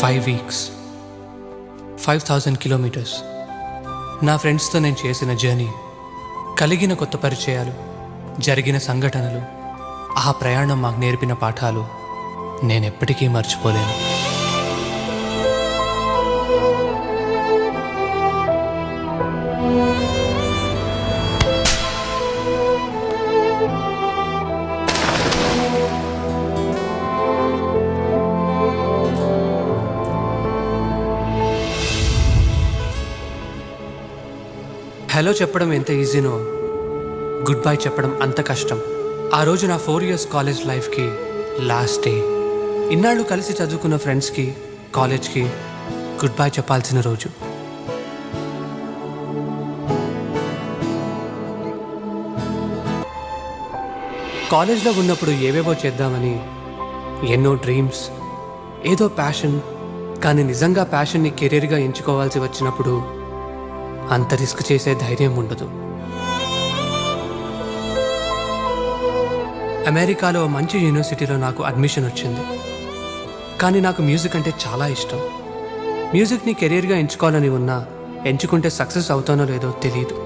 5 weeks, 5,000 kilometers. నా ఫ్రెండ్స్తో నేను చేసిన జర్నీ, కలిగిన కొత్త పరిచయాలు, జరిగిన సంఘటనలు, ఆ ప్రయాణం మాకు నేర్పిన పాఠాలు నేను ఎప్పటికీ మర్చిపోలేను. హలో చెప్పడం ఎంత ఈజీనో గుడ్ బై చెప్పడం అంత కష్టం. ఆ రోజు నా 4 years కాలేజ్ లైఫ్కి లాస్ట్ డే. ఇన్నాళ్ళు కలిసి చదువుకున్న ఫ్రెండ్స్కి, కాలేజ్కి గుడ్ బై చెప్పాల్సిన రోజు. కాలేజ్లో ఉన్నప్పుడు ఏవేవో చేద్దామని ఎన్నో డ్రీమ్స్, ఏదో ప్యాషన్, కానీ నిజంగా ప్యాషన్ని కెరీర్గా ఎంచుకోవాల్సి వచ్చినప్పుడు అంత రిస్క్ చేసే ధైర్యం ఉండదు. అమెరికాలో మంచి యూనివర్సిటీలో నాకు అడ్మిషన్ వచ్చింది. కానీ నాకు మ్యూజిక్ అంటే చాలా ఇష్టం. మ్యూజిక్ని కెరీర్గా ఎంచుకోవాలని ఉన్నా ఎంచుకుంటే సక్సెస్ అవుతానో లేదో తెలియదు.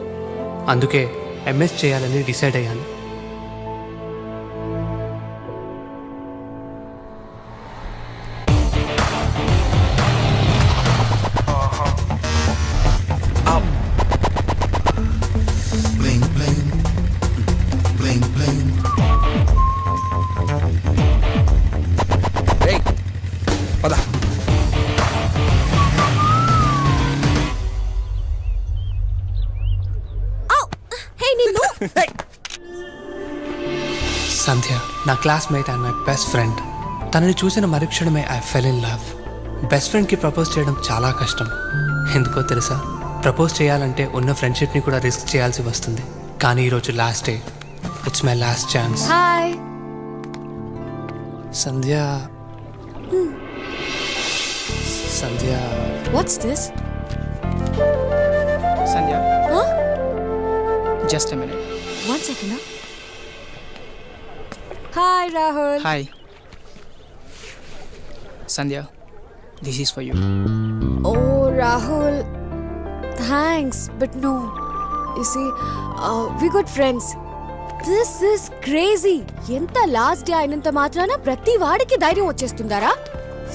అందుకే ఎంఎస్ చేయాలని డిసైడ్ అయ్యాను. సంధ్య నా classmate and my best friend. తనని చూసిన మరుక్షణమే I fell in love. Best ఫ్రెండ్కి ప్రపోజ్ చేయడం చాలా కష్టం. ఎందుకో తెలుసా? ప్రపోజ్ చేయాలంటే ఉన్న ఫ్రెండ్షిప్ని కూడా రిస్క్ చేయాల్సి వస్తుంది. కానీ ఈరోజు last day. It's my last chance. Hi Sandhya. Sandhya. What's this? Sandhya, Huh? just a minute. 1 second. Hi Rahul. Hi. Sandhya, this is for you. Oh Rahul, thanks, but no. You see, we good friends. This is crazy. ఎంత last day అయినంత మాత్రాన ప్రతి వాడికి ధైర్యం వచ్చేస్తుందారా?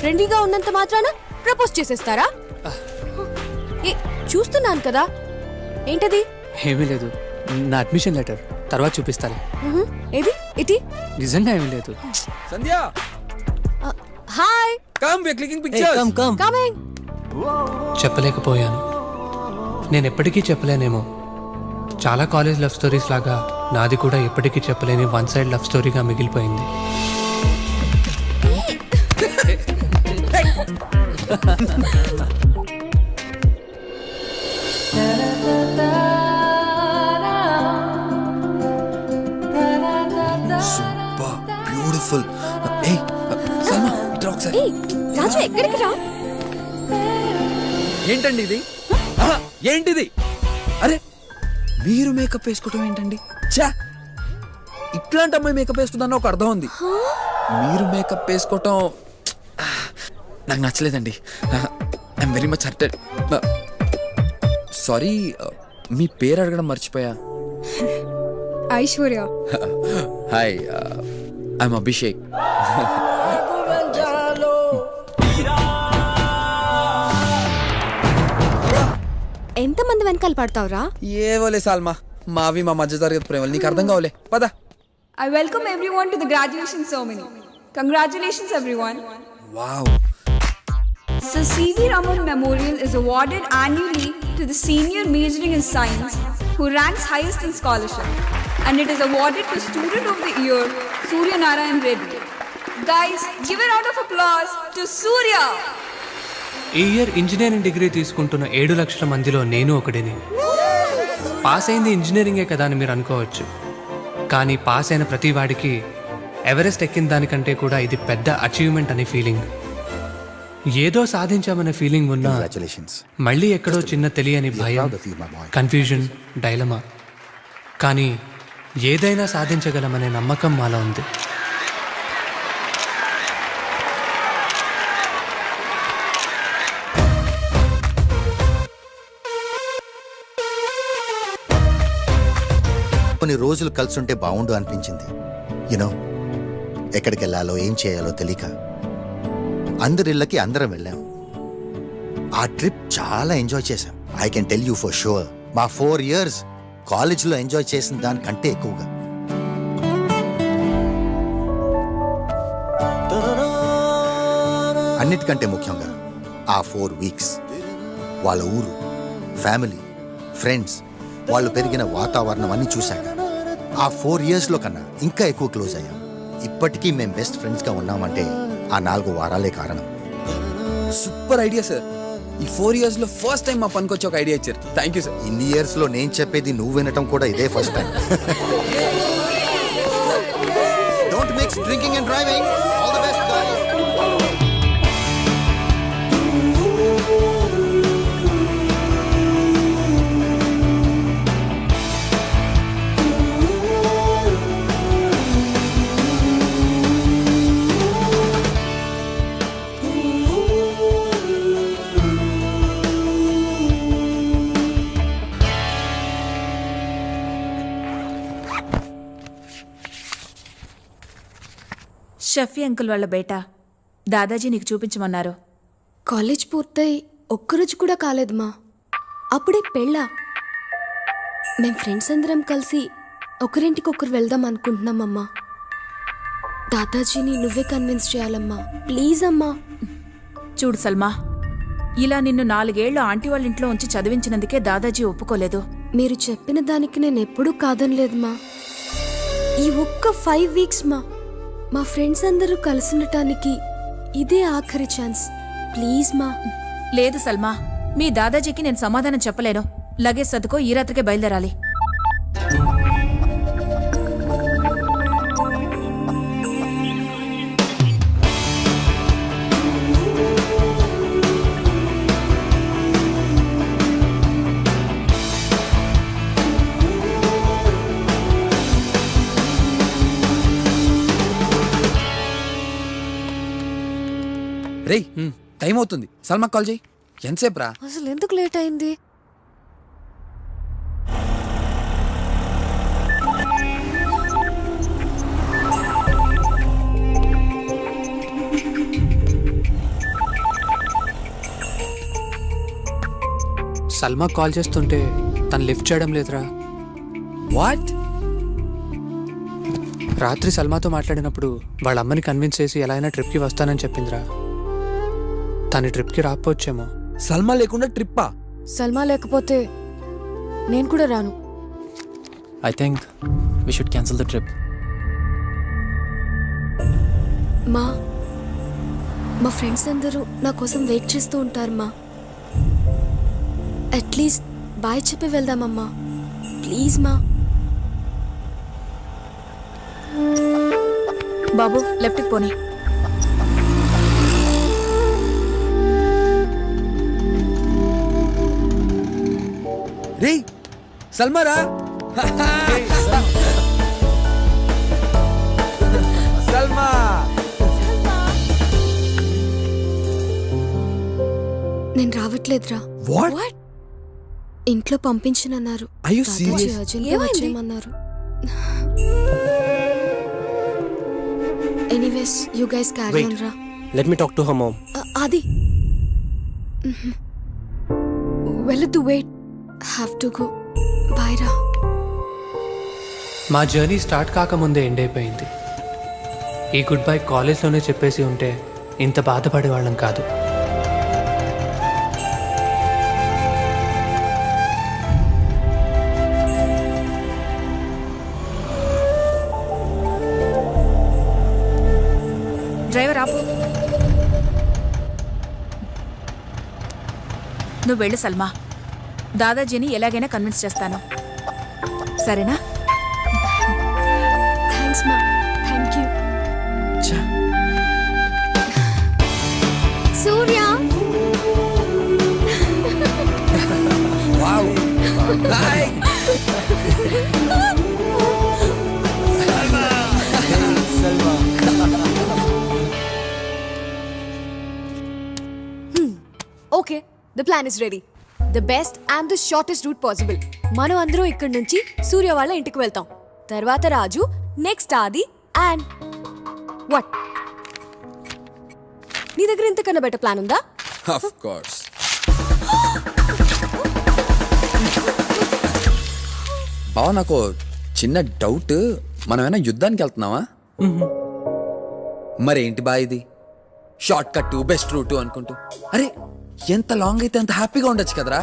ఫ్రెండ్లీగా ఉన్నంత మాత్రాన propose చేసేస్తారా? ఏ చూస్తున్నాను కదా, ఏంటది? ఏమీ లేదు, నా అడ్మిషన్ లెటర్. తర్వాత చూపిస్తాను. ఏది ఇటీ? నిజంగా ఏమీ లేదు. Sandhya, hi. come, we're clicking pictures. come. Coming. చెప్పలేకపోయాను. నేను ఎప్పటికీ చెప్పలేనేమో. చాలా కాలేజ్ లవ్ స్టోరీస్ లాగా నాది కూడా ఎప్పటికీ చెప్పలేని వన్ సైడ్ లవ్ స్టోరీగా మిగిలిపోయింది. Super beautiful. Hey, Salma, ఇట్రా ఒకసారి. ఏయ్ రాజు, ఎక్కడికి రా? ఏంటండి ఇది? ఆహా, ఏంటిది? అరే మీరు మేకప్ వేసుకోవటం ఏంటండి? చా, ఇట్లాంటి అమ్మాయి మేకప్ వేసుకుందన్న ఒక అర్థం ఉంది. మీరు మేకప్ వేసుకోవటం నాకు నచ్చలేదండి. I'm very much hurted. Sorry, మీ పేరు అడగడం మర్చిపోయా. ఐశ్వర్య. Hi, I'm Abhishek. ఎంతమంది వెనకాల పడతావురా? ఏవోలే సాల్మా, మావి మా మధ్య జరిగేది ప్రేమలు నీకు అర్థం కావలే. పద. I welcome everyone to the graduation ceremony. Congratulations, everyone. Wow. So, C.V. Raman Memorial is awarded annually to the senior majoring in science who ranks highest in scholarship. And it is awarded to Student of the Year, Surya Narayan Reddy. Guys, give a round of applause to Surya. ఈ year engineering degree తీసుకుంటున్న 7 లక్షల మందిలో నేను ఒకడిని. Pass అయింది ఇంజనీరింగే కదా అని మీరు అనుకోవచ్చు. కానీ పాస్ అయిన ప్రతి వాడికి ఎవరెస్ట్ ఎక్కిన దానికంటే కూడా ఇది పెద్ద అచీవ్మెంట్ అనే ఫీలింగ్. ఏదో సాధించామనే ఫీలింగ్ ఉన్నా మళ్ళీ ఎక్కడో చిన్న తెలియని భయం, కన్ఫ్యూజన్, డైలమా. కానీ ఏదైనా సాధించగలమనే నమ్మకం మాలో ఉంది. ఇంకొన్ని రోజులు కలిసుంటే బాగుండు అనిపించింది. యూనో, ఎక్కడికి వెళ్ళాలో ఏం చేయాలో తెలియక అందరిళ్ళకి అందరం వెళ్ళాం. ఆ ట్రిప్ చాలా ఎంజాయ్ చేశాం. I can tell you for sure, మా 4 years కాలేజ్లో ఎంజాయ్ చేసిన దానికంటే ఎక్కువగా. అన్నిటికంటే ముఖ్యంగా ఆ 4 weeks వాళ్ళ ఊరు, ఫ్యామిలీ, ఫ్రెండ్స్, వాళ్ళు పెరిగిన వాతావరణం అన్ని చూశాక ఆ 4 yearsలో కన్నా ఇంకా ఎక్కువ క్లోజ్ అయ్యాం. ఇప్పటికీ మేం బెస్ట్ ఫ్రెండ్స్గా ఉన్నామంటే ఆ 4 వారాలే కారణం. Super idea sir. ఈ 4 years లో ఫస్ట్ టైం మా పనికొచ్చి ఒక ఐడియా ఇచ్చారు. Thank you sir. ఇన్ని ఇయర్స్లో నేను చెప్పేది నువ్వు వినటం కూడా ఇదే first time. Don't mix drinking and driving. All the best guys. Shafi uncle వాళ్ళ బేట దాదాజీ నీకు చూపించమన్నారు. కాలేజ్ పూర్తయి ఒక్కరోజు కూడా కాలేదు మా, అప్పుడే పెళ్ళా. మేం ఫ్రెండ్స్ అందరం కలిసి ఒకరింటికొకరు వెళ్దాం అనుకుంటున్నామమ్మా. దాదాజీని నువ్వే కన్విన్స్ చేయాలమ్మా, ప్లీజ్ అమ్మా. చూడు సల్మా, ఇలా నిన్ను 4 ఏళ్లు ఆంటీ వాళ్ళ ఇంట్లో ఉంచి చదివించినందుకే దాదాజీ ఒప్పుకోలేదు. మీరు చెప్పిన దానికి నేను ఎప్పుడూ కాదనలేదు మా. ఈ ఒక్క 5 weeks మా ఫ్రెండ్స్ అందరూ కలిసి ఉండటానికి ఇదే ఆఖరి ఛాన్స్, ప్లీజ్ మా. లేదు సల్మా, మీ దాదాజీకి నేను సమాధానం చెప్పలేను. లగేజ్ సర్దుకో, ఈ రాత్రికే బయలుదేరాలి. రేయ్, టైం అవుతుంది. సల్మా కాల్ చేయి. ఎంతసేపు రా? అసలు ఎందుకు లేట్ అయింది? సల్మా కాల్ చేస్తుంటే తను లిఫ్ట్ చేయడం లేదురా. వాట్? రాత్రి సల్మాతో మాట్లాడినప్పుడు వాళ్ళ అమ్మని కన్విన్స్ చేసి ఎలా అయినా ట్రిప్కి వస్తానని చెప్పిందిరా. తను ట్రిప్కి రాకపోవచ్చేమో. సల్మా లేకుండా ట్రిప్పా? సల్మా లేకపోతే నేను కూడా రాను. I think we should cancel the trip. మా ఫ్రెండ్స్ అందరూ నా కోసం వెయిట్ చేస్తూ ఉంటారు మా. అట్లీస్ట్ బాయ్ చెప్పి వెళ్దామమ్మా, ప్లీజ్ మా. బాబు, లెఫ్ట్కి పోనీ. రేయ్, సల్మా రా. సల్మా. నేను రావట్లేదురా. వాట్? ఇంట్లో పంపించనన్నారు. Are you serious? వచ్చేయమన్నారు. Anyways, you guys carry Wait. On రా. Let me talk to her mom. అది వెళ్ళొద్దు, wait, have to go. Bye రా. మా జర్నీ స్టార్ట్ కాకముందే ఎండ్ అయిపోయింది. ఈ గుడ్ బై కాలేజ్లోనే చెప్పేసి ఉంటే ఇంత బాధపడేవాళ్ళం కాదు. డ్రైవర్ ఆపు. నువ్వు వెళ్ళు సల్మా. దాదాజీని ఎలాగైనా కన్విన్స్ చేస్తాను, సరేనా? థ్యాంక్స్ మా, thank you. Surya, wow. Hi. Okay, the plan is ready. The best and the shortest route possible. మనం అందరం ఇక్కడి నుంచి సూర్య వాళ్ళ ఇంటికి వెళ్తాం. తర్వాత Raju, next Adi and what? నీ దగ్గర ఇంతకన్నా బెటర్ ప్లాన్ ఉందా? Of course. బావ, నాకు చిన్న డౌట్. మనం ఏమైనా యుద్ధానికి వెళ్తున్నావా? మరేంటి బా ఇది షార్ట్ కట్ బెస్ట్ రూట్ అనుకుంటూ? అరే ఎంత లాంగ్ అయితే అంత హ్యాపీగా ఉండొచ్చు కదరా.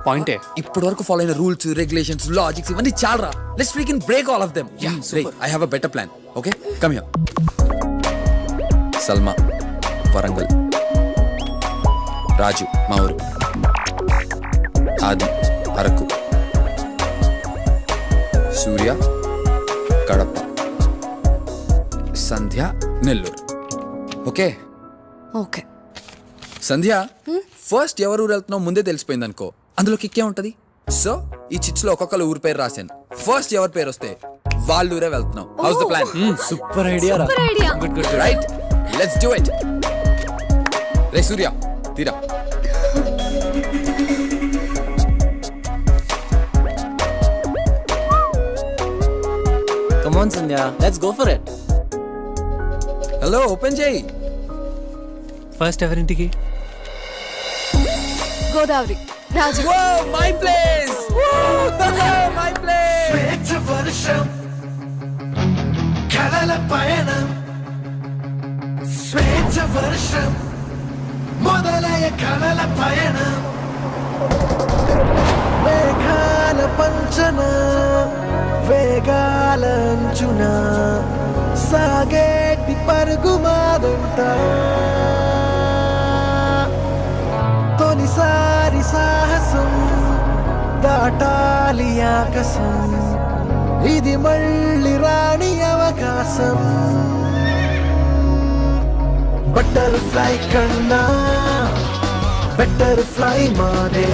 పాయింటే. ఇప్పటి వరకు ఫాలో అయిన రూల్స్, రెగ్యులేషన్స్, లాజిక్స్ ఇవన్నీ చాలరా. Let's we can break all of them. I have a better plan. Okay, come here. Salma Warangal, Raju మా ఊరు, Aadi Araku, Surya Kadapa, Sandhya Nellore. Okay okay. Sandhya, first ఎవరు ఊరు వెళ్తున్నావు ముందే తెలిసిపోయింది అనుకో, అందులో కిక్కే ఉంటది. సో ఈ చిట్స్ లో ఒక్కొక్కరు ఊరు పేరు రాశాను. ఫస్ట్ ఎవరి పేరు వస్తే వాళ్ళ ఊరే వెళ్తున్నాం. How's the plan? Super idea రా. Good good right, let's do it. రే సూర్య తీరా. Come on, Sandhya. Let's go for it. Hello, open చేయి. ఫస్ట్ ఎవరింటికి? Godavari, Raju. My place, my place. స్వేచ్ఛ వర్షం, కలల పయనం, స్వేచ్ఛ వర్షం మొదలయ కలల పయనం, మేఘాల పంచన వేగాల అంచున సాగేటి పరుగు మాదంట, తొలిసారి సాహసం దాటాలి ఆకాశం, ఇది మళ్ళీ రాణి అవకాశం. బటర్ఫ్లై కన్నా బటర్ఫ్లై మాదే,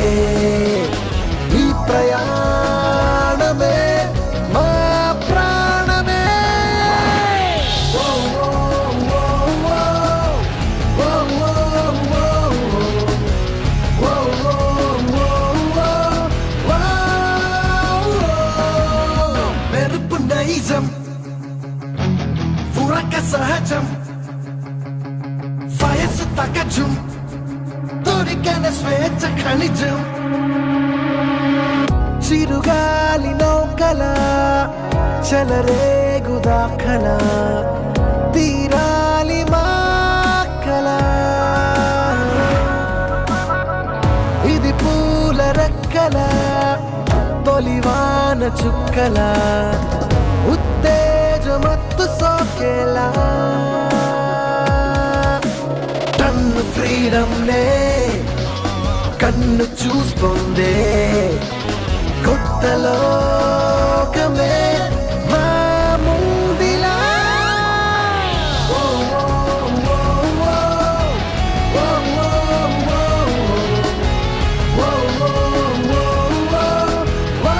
ఈ ప్రయాణమే మా ప్రాణమే. ఓ, ఓ, ఓ, ఓ, ఓ, ఓ, ఓ, ఓ, ఓ, మెరుపు నైజం, ఫురక సహజం, వయసు తగజం, దొరికన స్వేచ్ఛ ఖనిజం, చిరుగాలి నౌకల చలరేగు దాఖల, తీరాలి మా కల, ఇది పూల రెక్కల తొలివాన చుక్కల, ఉత్తేజమత్తు సోకేలా, టన్ను ఫ్రీడమ్నే కన్ను చూస్తోందే, కొత్త లోకమే మా ముందిలా. ఓ, ఓ, ఓ, ఓ, ఓ, ఓ, ఓ, ఓ, ఓ,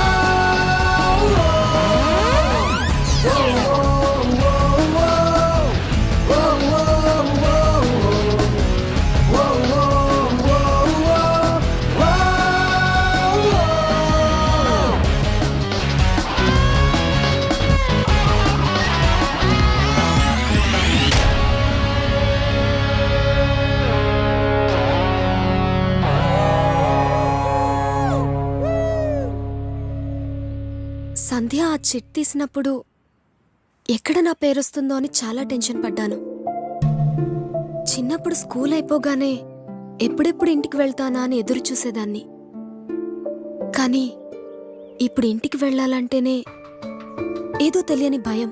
సంధ్య ఆ చిట్ తీసినప్పుడు ఎక్కడ నా పేరొస్తుందో అని చాలా టెన్షన్ పడ్డాను. చిన్నప్పుడు స్కూల్ అయిపోగానే ఎప్పుడెప్పుడు ఇంటికి వెళ్తానా అని ఎదురు చూసేదాన్ని. కానీ ఇప్పుడు ఇంటికి వెళ్ళాలంటేనే ఏదో తెలియని భయం.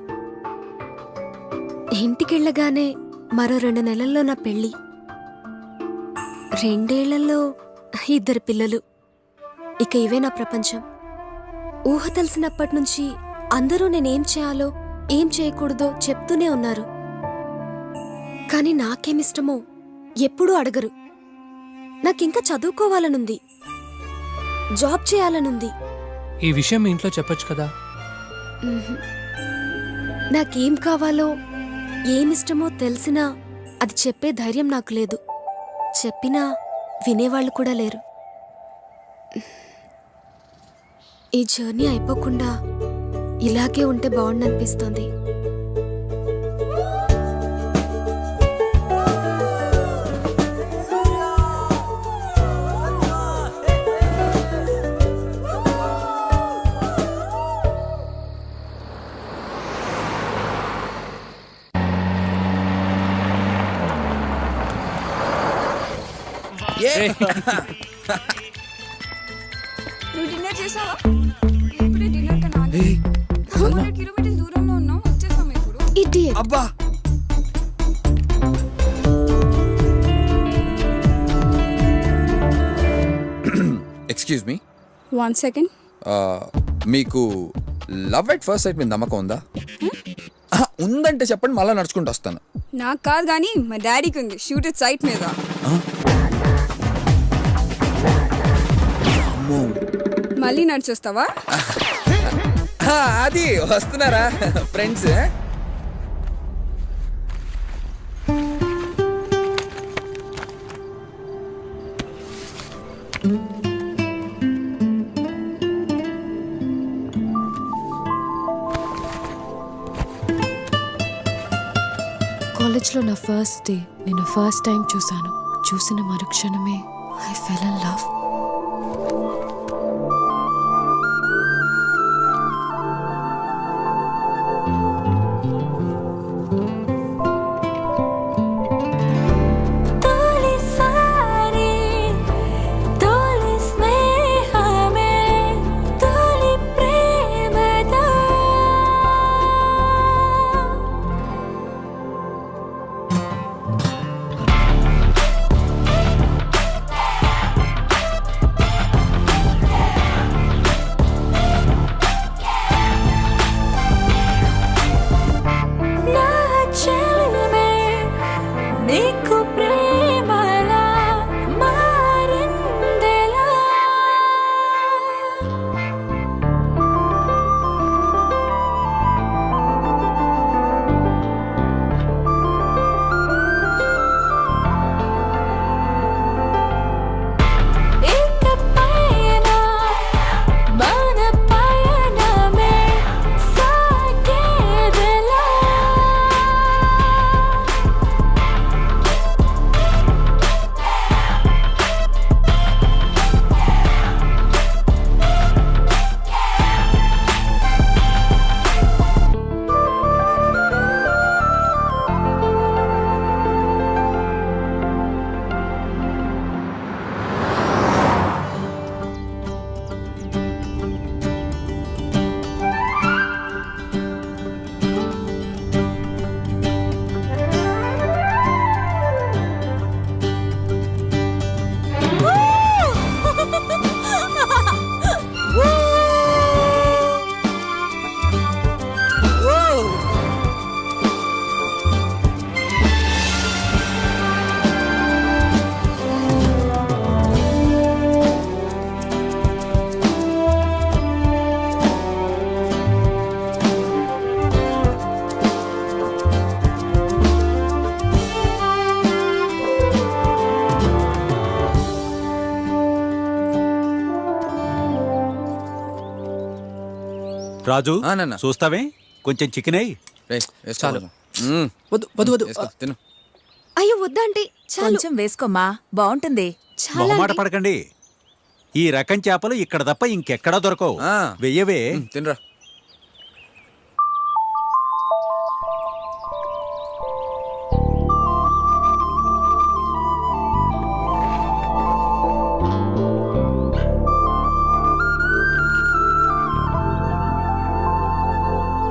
ఇంటికెళ్ళగానే మరో 2 నెలల్లో నా పెళ్ళి, 2 ఏళ్లలో 2 పిల్లలు. ఇక ఇవే నా ప్రపంచం. ఊహ తెలిసినప్పటి నుంచి అందరూ నేనేం చేయాలో ఏం చేయకూడదో చెప్తూనే ఉన్నారు. కానీ నాకేమిష్టమో ఎప్పుడూ అడగరు. నాకింకా చదువుకోవాలనుంది, జాబ్ చేయాలనుంది. ఈ విషయం మీ ఇంట్లో చెప్పొచ్చు కదా. నాకేం కావాలో ఏమిష్టమో తెలిసినా అది చెప్పే ధైర్యం నాకు లేదు. చెప్పినా వినేవాళ్ళు కూడా లేరు. ఈ జర్నీ అయిపోకుండా ఇలాగే ఉంటే బాగుండనిపిస్తుంది. నువ్వు డిన్నర్ చేసావా? ఇప్పుడే డిన్నర్ కన్నా 200 కిలోమీటర్స్ దూరంలో ఉన్నాం, వచ్చేసాం ఇప్పుడు. ఇడియట్. అబ్బా ఎక్స్క్యూజ్ మీ, 1 second. మీకు లవ్ ఎట్ ఫస్ట్ సైట్ మీద నమ్మకం ఉందా? ఉందంటే చెప్పండి, మళ్ళీ నడుచుకుంటూ వస్తాను. నాకు కాదు కానీ మా డాడీకి ఉంది. షూట్ ఇట్ సైట్ మీద. మళ్ళీ నడిచొస్తావా? అది వస్తున్నారా ఫ్రెండ్స్? కాలేజ్లో నా ఫస్ట్ డే నేను ఫస్ట్ టైం చూశాను. చూసిన మరుక్షణమే ఐ ఫెల్ ఇన్ లవ్. రాజు ఆ, నాన్న. చూస్తావే కొంచెం చికెన్ అయ్యి. చాలు. వద్దు వద్దు వద్దు. తిను. అయ్యో వద్దా అంటే చాలు. కొంచెం వేసుకోమ్మా, బాగుంటుంది. చాలా మొహమాట ఆంటీ. పడకండి. ఈ రకం చేపలు ఇక్కడ తప్ప ఇంకెక్కడా దొరకవు. ఆ. వెయ్యవే. తినరా.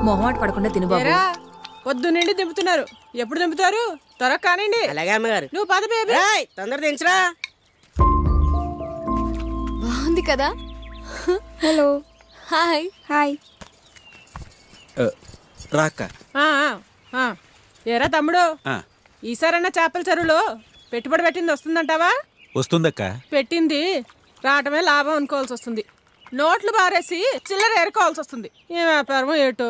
మొహమాట పడకుండా తిను బాబు. పొద్దు నుండి దింపుతున్నారు, ఎప్పుడు దింపుతారు? త్వరగా కానివ్వండి. అలాగే అమ్మగారు. నువ్వు పద బేబీ. తొందర దించరా. బాగుంది కదా. హలో. హాయ్. హాయ్. రాక్క. ఆ, ఆ, ఆ. ఏరా తమ్ముడు, ఆ, ఈసారన్నా చేపల చెరువులో పెట్టుబడి పెట్టింది వస్తుందంటావా? వస్తుందక్క. పెట్టింది రావటమే లాభం అనుకోవాల్సి వస్తుంది. నోట్లు బారేసి చిల్లర ఏరుకోవాల్సి వస్తుంది. ఏ వ్యాపారం ఏటో.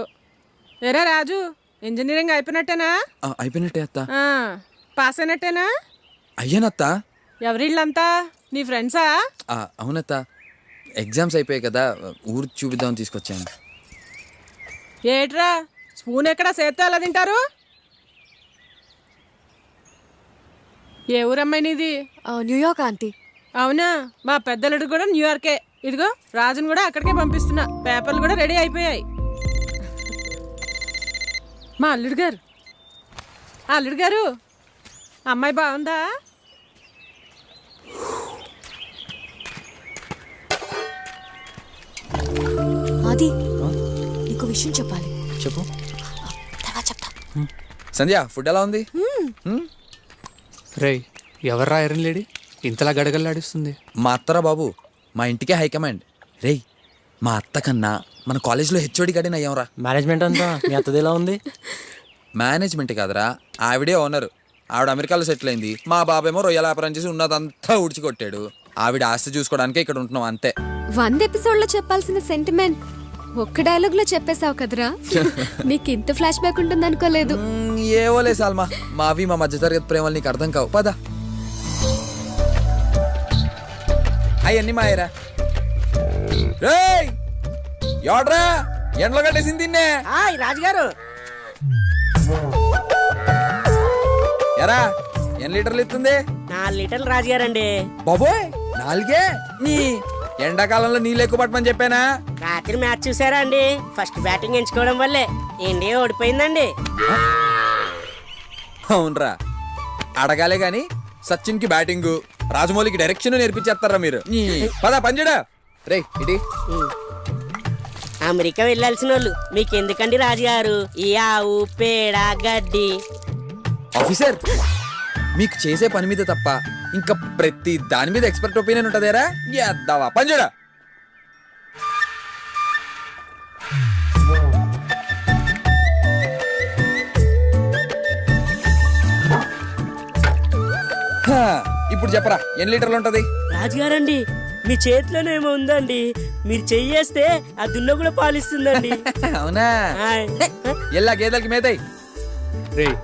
ఏరా రాజు, ఇంజనీరింగ్ అయిపోయినట్టేనా? అయిపోయినట్టే అత్త. ఆ, పాస్ అయినట్టేనా? అయ్యానత్త. ఎవరిళ్ళంతా నీ ఫ్రెండ్సా? అవునత్త. ఎగ్జామ్స్ అయిపోయాయి కదా, ఊరు చూపిద్దామని తీసుకొచ్చాను. ఏట్రా స్పూన్ ఎక్కడ చేత్తో ఎలా తింటారు? ఏ ఊరమ్మాయి నీది? New York aunty. అవునా, మా పెద్దలుడు కూడా న్యూయార్కే. ఇదిగో రాజును కూడా అక్కడికే పంపిస్తున్నా. పేపర్లు కూడా రెడీ అయిపోయాయి. మా అల్లుడు గారు, అల్లుడు గారు, అమ్మాయి బాగుందా? అది నీకు విషయం చెప్పాలి. చెప్పు. తర్వాత చెప్తా. సంధ్య, ఫుడ్ ఎలా ఉంది? రేయ్, ఎవర్రా ఐరన్ లేడీ ఇంతలా గడగల్లాడిస్తుంది? మా అత్తరా బాబు, మా ఇంటికే హైకమాండ్. రేయ్, మా అత్త కన్నా మన కాలేజ్లో హెచ్ఓడి గడిన అయ్యాంరా. మేనేజ్మెంట్ అంతా మీ అత్తది ఎలా ఉంది? మేనేజ్మెంట్ కాదురా, ఆవిడే ఓనర్. ఆవిడ అమెరికాలో సెటిల్ అయింది. మా బాబేమో రొయ్యల వ్యాపారం చేసి ఉన్నదంతా ఉడిచికొట్టాడు. ఆవిడ ఆస్తి చూసుకోవడానికే ఇక్కడ ఉంటున్నాం అంతే. 100 ఎపిసోడ్లో చెప్పాల్సిన సెంటిమెంట్ ఒక్క డైలాగ్ లో చెప్పేశావు కదరా. నీకు ఇంత ఫ్లాష్ బ్యాక్ ఉంటుంది అనుకోలేదు. ఏవోలే సాల్మా, మావి మా మధ్య తరగతి ప్రేమలు నీకు అర్థం కావు. పద. అవన్నీ మాయరా. రేయ్, ఎవడ్రా ఎండలో కట్టేసింది తిన్నే? రాజుగారు, ఎరా ఎన్ని లీటర్లు ఇస్తుంది? 4 లీటర్లు రాజుగారండి. బాబోయ్, 4? నీ ఎండాకాలంలో నీళ్ళు ఎక్కువ పట్టమని చెప్పానా? రాత్రి మ్యాచ్ చూసారా అండి? ఫస్ట్ బ్యాటింగ్ ఎంచుకోవడం వల్లే ఇండియా ఓడిపోయిందండి. అవునరా, అడగాలే గాని సచిన్ కి బ్యాటింగ్, రాజమౌళికి డైరెక్షన్ నేర్పించేస్తారా మీరు? పద పంజడా. రే ఇటీ. అమెరికా వెళ్ళాల్సిన వాళ్ళు మీకు ఎందుకండి రాజుగారు ఈ ఆవు పేడ గడ్డి? ఆఫీసర్, మీకు చేసే పని మీద తప్ప ఇంకా ప్రతి దాని మీద ఎక్స్పర్ట్ ఒపీనియన్ ఉంటదేరా? ఎద్దావా పంజడా. ఇప్పుడు చెప్పరా, ఎన్ని లీటర్లు ఉంటది? రాజుగారండి, మీ చేతిలోనేమో ఉందండి. మీరు చెయ్యేస్తే ఆ దున్న కూడా పాలిస్తుందండి. అవునా? ఎల్లా గేదెలకి మేతాయి. రేయ్,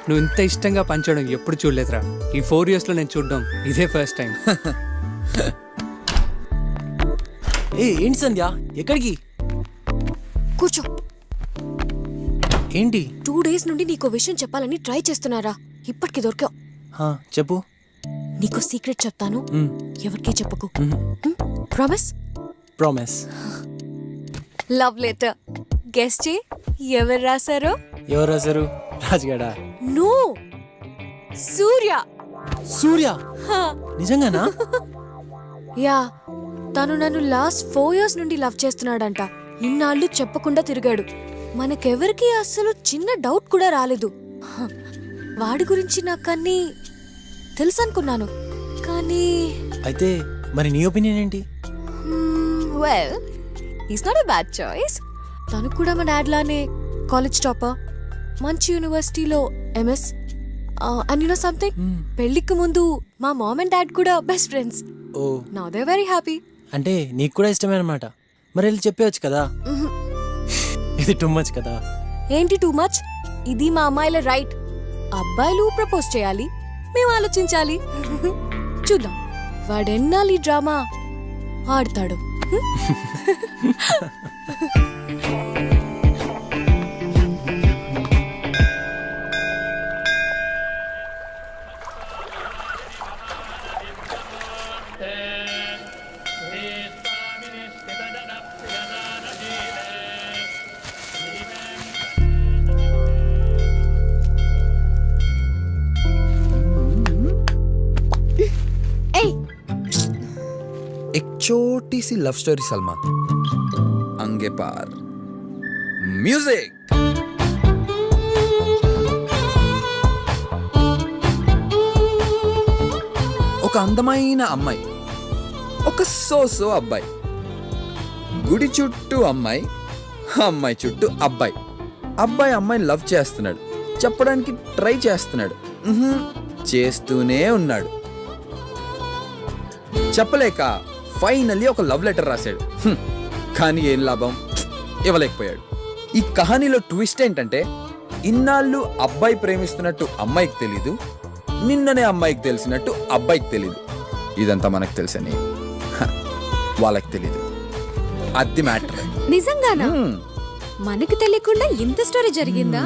నువ్వు ఇంత ఇష్టంగా పంచడం ఎప్పుడు చూడలేదురా. ఈ 4 yearsలో నేను చూడడం ఇదే ఫస్ట్ టైం. ఏంటి సంధ్య, ఎక్కడికి? కూర్చో. ఏంటి? 2 days నుండి నీకు విషయం చెప్పాలని ట్రై చేస్తున్నారా, ఇప్పటికి దొరికావు. చెప్పు. నీకు సీక్రెట్ చెప్తాను, ఎవరికీ చెప్పకు. Promise? Promise. Love letter. Guest చే ఎవరు రాశారో? ఎవరు రాశారు? రాజుగాడా? నో, సూర్య. సూర్య? నిజంగానా? యా, తను నన్ను లాస్ట్ 4 years నుండి లవ్ చేస్తున్నాడంట. ఇన్నాళ్ళు చెప్పకుండా తిరిగాడు. మనకెవరికి అసలు చిన్న డౌట్ కూడా రాలేదు. వాడి గురించి నాకన్నీ తెలుసు అనుకున్నాను, కానీ అయితే మరి నీ ఒపీనియన్ ఏంటి? Well, is not a bad choice. తను కూడా మా డాడ్ లానే కాలేజ్ టాపర్, మంచి యూనివర్సిటీలో MS. And you know something, పెళ్లికి ముందు మా మామ్ అండ్ డాడ్ కూడా best friends. Oh, now they very happy. అంటే నీకు కూడా ఇష్టమే అనమాట. మరి వెళ్ళి చెప్పవచ్చు కదా. ఇది టూ మచ్ కదా. ఏంటి టూ మచ్? ఇది మా అమ్మాయిల రైట్. అబ్బాయిలు ప్రపోజ్ చేయాలి, మేము ఆలోచించాలి. చూద్దాం వాడెన్నాళ్ళు ఈ డ్రామా ఆడతాడు. एक छोटी सी लव स्टोरी सलमा. अंगे पार. म्यूजिक. ఒక అందమైన అమ్మాయి, ఒక సోసో అబ్బాయి. గుడి చుట్టూ అమ్మాయి, అమ్మాయి చుట్టూ అబ్బాయి. అబ్బాయి అమ్మాయిని లవ్ చేస్తున్నాడు, చెప్పడానికి ట్రై చేస్తున్నాడు, చేస్తూనే ఉన్నాడు. చెప్పలేక ఫైనల్లీ ఒక లవ్ లెటర్ రాశాడు. కానీ ఏం లాభం, ఇవ్వలేకపోయాడు. ఈ కహానీలో ట్విస్ట్ ఏంటంటే, ఇన్నాళ్ళు అబ్బాయి ప్రేమిస్తున్నట్టు అమ్మాయికి తెలీదు, నిన్ననే అమ్మాయికి తెలిసినట్టు అబ్బాయికి తెలీదు. ఇదంతా మనకు తెలుసని వాళ్ళకి తెలీదు. అది మ్యాటర్. నిజంగానా? మనకి తెలియకుండా ఇంత స్టోరీ జరిగిందా?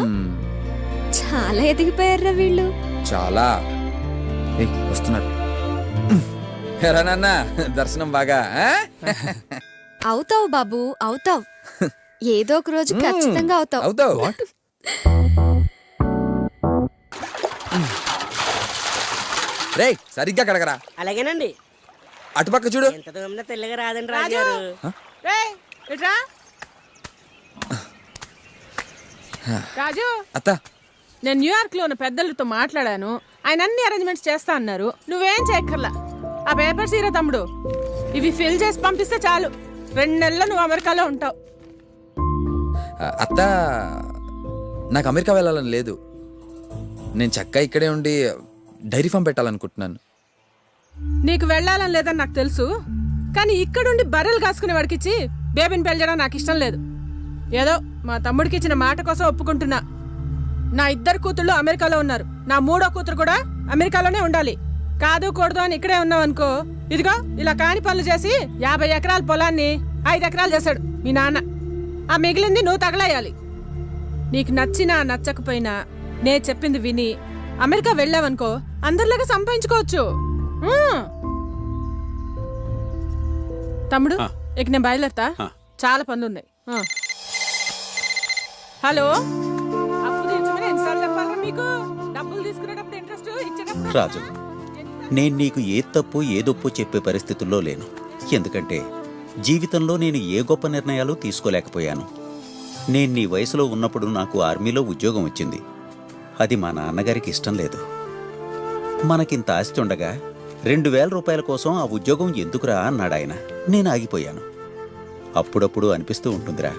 చాలా ఎదిగిపోయారా వీళ్ళు. చాలా. వస్తున్నారు. ఎరా నాన్న, దర్శనం బాగా అవుతావు బాబు, అవుతావు. ఏదో ఒక రోజు ఖచ్చితంగా అవుతావు. అవుతావు. రే సరిగ్గా కడగరా. అలాగేనండి. అటుపక్క చూడు. ఎంత దూరం తెల్లగా రాదండి రాజుగారు. రేయ్, ఇట్రా. రాజు, అత్త, నేను న్యూయార్క్ లో ఉన్న పెద్దలతో మాట్లాడాను. ఆయన అన్ని అరేంజ్మెంట్స్ చేస్తా అన్నారు. నువ్వేం చేయక్కర్లా. ఆ పేపర్స్ ఇరా తమ్ముడు, ఇవి ఫిల్ చేసి పంపిస్తే చాలు. 2 నెలల్లో నువ్వు అమెరికాలో ఉంటావు. అత్త, నాకు అమెరికా వెళ్ళాలని లేదు. నేను చక్కగా ఇక్కడే ఉండి డైరీ ఫామ్ పెట్టాలనుకుంటున్నాను. నీకు వెళ్ళాలని లేదని నాకు తెలుసు, కానీ ఇక్కడుండి బర్రెలు కాసుకునే వాడికిచ్చి బేబీని పెంచడం నాకు ఇష్టం లేదు. ఏదో మా తమ్ముడికి ఇచ్చిన మాట కోసం ఒప్పుకుంటున్నా. నా 2 కూతుళ్ళు అమెరికాలో ఉన్నారు. నా 3వ కూతురు కూడా అమెరికాలోనే ఉండాలి. కాదు కూడదు అని ఇక్కడే ఉన్నావనుకో, ఇదిగో ఇలా కాని పనులు చేసి 50 ఎకరాల పొలాన్ని 5 ఎకరాలు చేశాడు మీ నాన్న. ఆ మిగిలింది నువ్వు తగలేయాలి. నీకు నచ్చినా నచ్చకపోయినా నే చెప్పింది విని అమెరికా వెళ్ళావనుకో, అందరిలాగా సంపాదించుకోవచ్చు. తమ్ముడు, ఇక నేను బయలుదేరతా. చాలా పనులున్నాయి. హలో, అప్పు తీర్చమని ఎన్నిసార్లు చెప్పాలరా మీకు? డబ్బులు తీసుకునేటప్పుడు ఇంట్రెస్ట్ ఇచ్చేటప్పుడు. రాజు, నేను నీకు ఏ తప్పు ఏదొప్పు చెప్పే పరిస్థితుల్లో లేను. ఎందుకంటే జీవితంలో నేను ఏ గొప్ప నిర్ణయాలు తీసుకోలేకపోయాను. నేను నీ వయసులో ఉన్నప్పుడు నాకు ఆర్మీలో ఉద్యోగం వచ్చింది. అది మా నాన్నగారికి ఇష్టం లేదు. మనకింత ఆస్తి ఉండగా 2000 రూపాయల కోసం ఆ ఉద్యోగం ఎందుకురా అన్నాడు ఆయన. నేను ఆగిపోయాను. అప్పుడప్పుడు అనిపిస్తూ ఉంటుందిరా,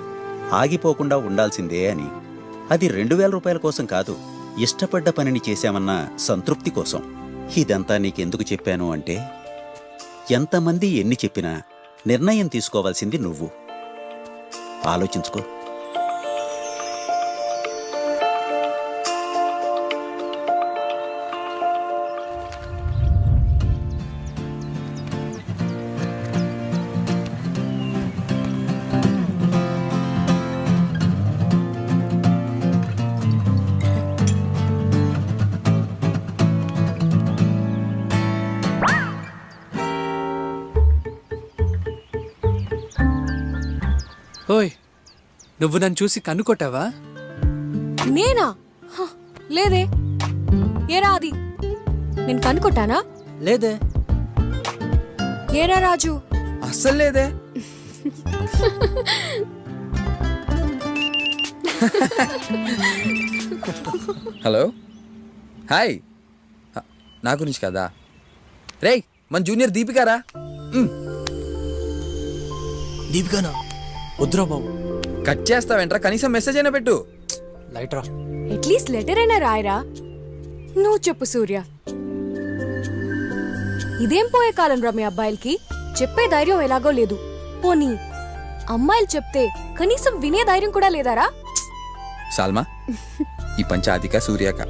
ఆగిపోకుండా ఉండాల్సిందే అని. అది 2000 రూపాయల కోసం కాదు, ఇష్టపడ్డ పనిని చేశామన్న సంతృప్తి కోసం. ఇదంతా నీకెందుకు చెప్పాను అంటే, ఎంతమంది ఎన్ని చెప్పినా నిర్ణయం తీసుకోవాల్సింది నువ్వు. ఆలోచించుకో. ఓయ్, నువ్వు నన్ను చూసి కన్నుకొట్టావా? నేనా? లేదే. ఏరా అది, నేను కనుకొట్టానా? లేదే. ఏరా రాజు? అస్సలు లేదే. Hello, hi. నా గురించి కదా. రేయ్, మన జూనియర్ దీపికారా? దీపికానా? వద్దురా బాబు. కట్ చేస్తావేంట్రా? కనీసం మెసేజ్ అయినా పెట్టు. లైట్రా. అట్లీస్ట్ లెటర్ అయినా రాయరా. నువ్వు చెప్పు సూర్య, ఇదేం పోయే కాలం రా మీ అబ్బాయిలకి? చెప్పే ధైర్యం ఎలాగో లేదు. పోనీ అమ్మాయిలు చెప్తే కనీసం వినే ధైర్యం కూడా లేదారా? సాల్మా, ఈ పంచాదిక సూర్యాక.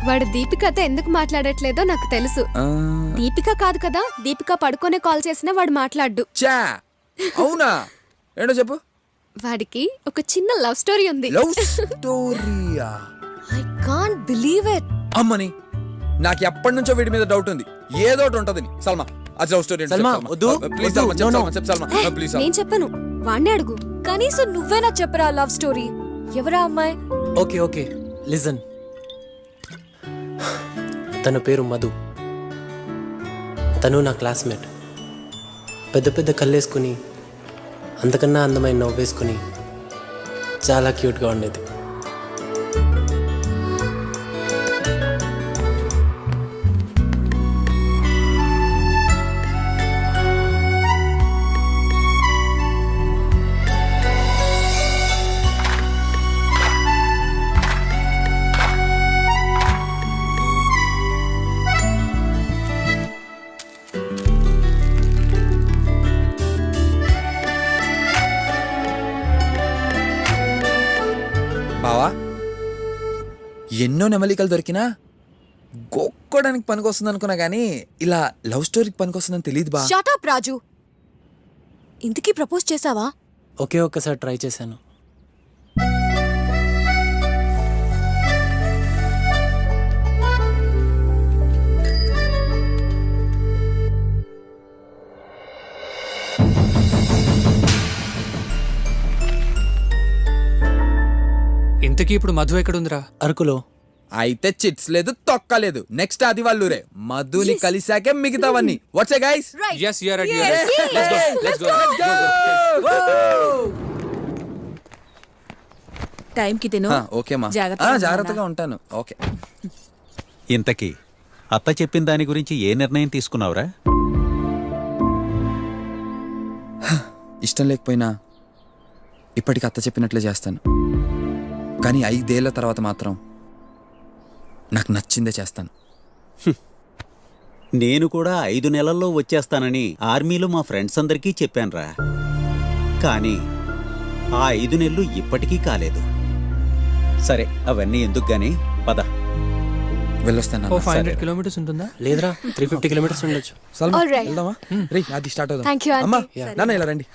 వాడు దీపికతో ఎందుకు మాట్లాడట్లేదో నాకు తెలుసు. దీపిక కాదు కదా, దీపిక పడుకోనే కాల్ చేసినా వాడు మాట్లాడ్డు. చా, అవునా? ఏంటో చెప్పు. వాడికి ఒక చిన్న లవ్ స్టోరీ ఉంది. లవ్ స్టోరీయా? I can't believe it. అమ్మని, నాకు ఎప్పటి నుంచో వీడి మీద డౌట్ ఉంది. ఏదో ఒకటి ఉంటది. సల్మా, అది లవ్ స్టోరీ. సల్మా, వద్దు. ప్లీజ్ సల్మా, చెప్పు సల్మా, ప్లీజ్. నేను చెప్పను, వాణ్ణే అడుగు. కనీసం నువ్వేనా చెప్పరా లవ్ స్టోరీ. ఎవరా అమ్మాయి? Okay okay, listen. తన పేరు మధు. తను నా క్లాస్మేట్. పెద్ద పెద్ద కళ్ళేసుకుని, అంతకన్నా అందమైన నవ్వేసుకుని చాలా క్యూట్గా ఉండేది. బావా, ఎన్నో నెమలికలు దొరికినా గోక్కోడానికి పనికొస్తుంది అనుకున్నా కానీ ఇలా లవ్ స్టోరీకి పనికొస్తుందని తెలియదు బా. షట్ అప్ రాజు. ఇంతకీ ప్రపోజ్ చేసావా? ఒకే ఒక్కసారి ట్రై చేశాను. ఇంతకీ ఇప్పుడు మధు ఎక్కడుందిరా? అరకులో. అయితే చిట్స్ లేదు తొక్క లేదు. నెక్స్ట్ అది వాళ్ళురే. మధుని కలిసాకే మిగతావన్నీ. What's guys? yes you are right, you are right. let's go. టైంకి తిను. ఓకే మా. జాగ్రత్తగా జాగ్రత్తగా ఉంటాను. ఓకే. ఇంతకీ అత్త చెప్పిన దాని గురించి ఏ నిర్ణయం తీసుకున్నావురా? ఇష్టం లేకపోయినా ఇప్పటికి అత్త చెప్పినట్లే చేస్తాను. కానీ 5 ఏళ్ల తర్వాత మాత్రం నాకు నచ్చిందే చేస్తాను. నేను కూడా 5 నెలల్లో వచ్చేస్తానని ఆర్మీలో మా ఫ్రెండ్స్ అందరికీ చెప్పానురా. కానీ ఆ 5 నెలలు ఇప్పటికీ కాలేదు. సరే అవన్నీ ఎందుకు గాని పద. వెళ్ళొస్తాను. 500 కిలోమీటర్స్ ఉంటుందా? లేదురా 350 కిలోమీటర్స్ ఉండొచ్చు. Salma All right. వెళ్దామా? రే అది స్టార్ట్ అవుదాం. Thank you, aunty. అమ్మా నాన్న ఇలా రండి.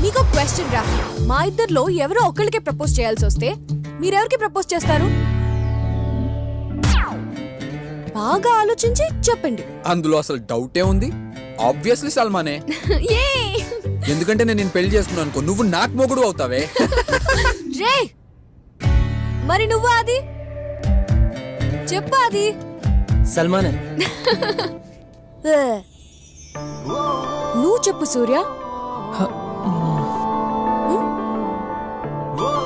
మీకు క్వశ్చన్ రా. మా ఇద్దరిలో ఎవరో ఒకళ్ళకే ప్రపోజ్ చేయాల్సి వస్తే మీరెవరికి ప్రపోజ్ చేస్తారు? బాగా ఆలోచించి చెప్పండి. అందులో అసలు డౌటే ఉంది. ఆబ్వియస్లీ సల్మానే. ఎందుకంటే నేను పెళ్లి చేసుకున్నాను అనుకో, నువ్వు నాకు మొగుడు అవుతావే. రే మరి నువ్వు అది చెప్పు. అది సల్మానే. నువ్వు చెప్పు సూర్య.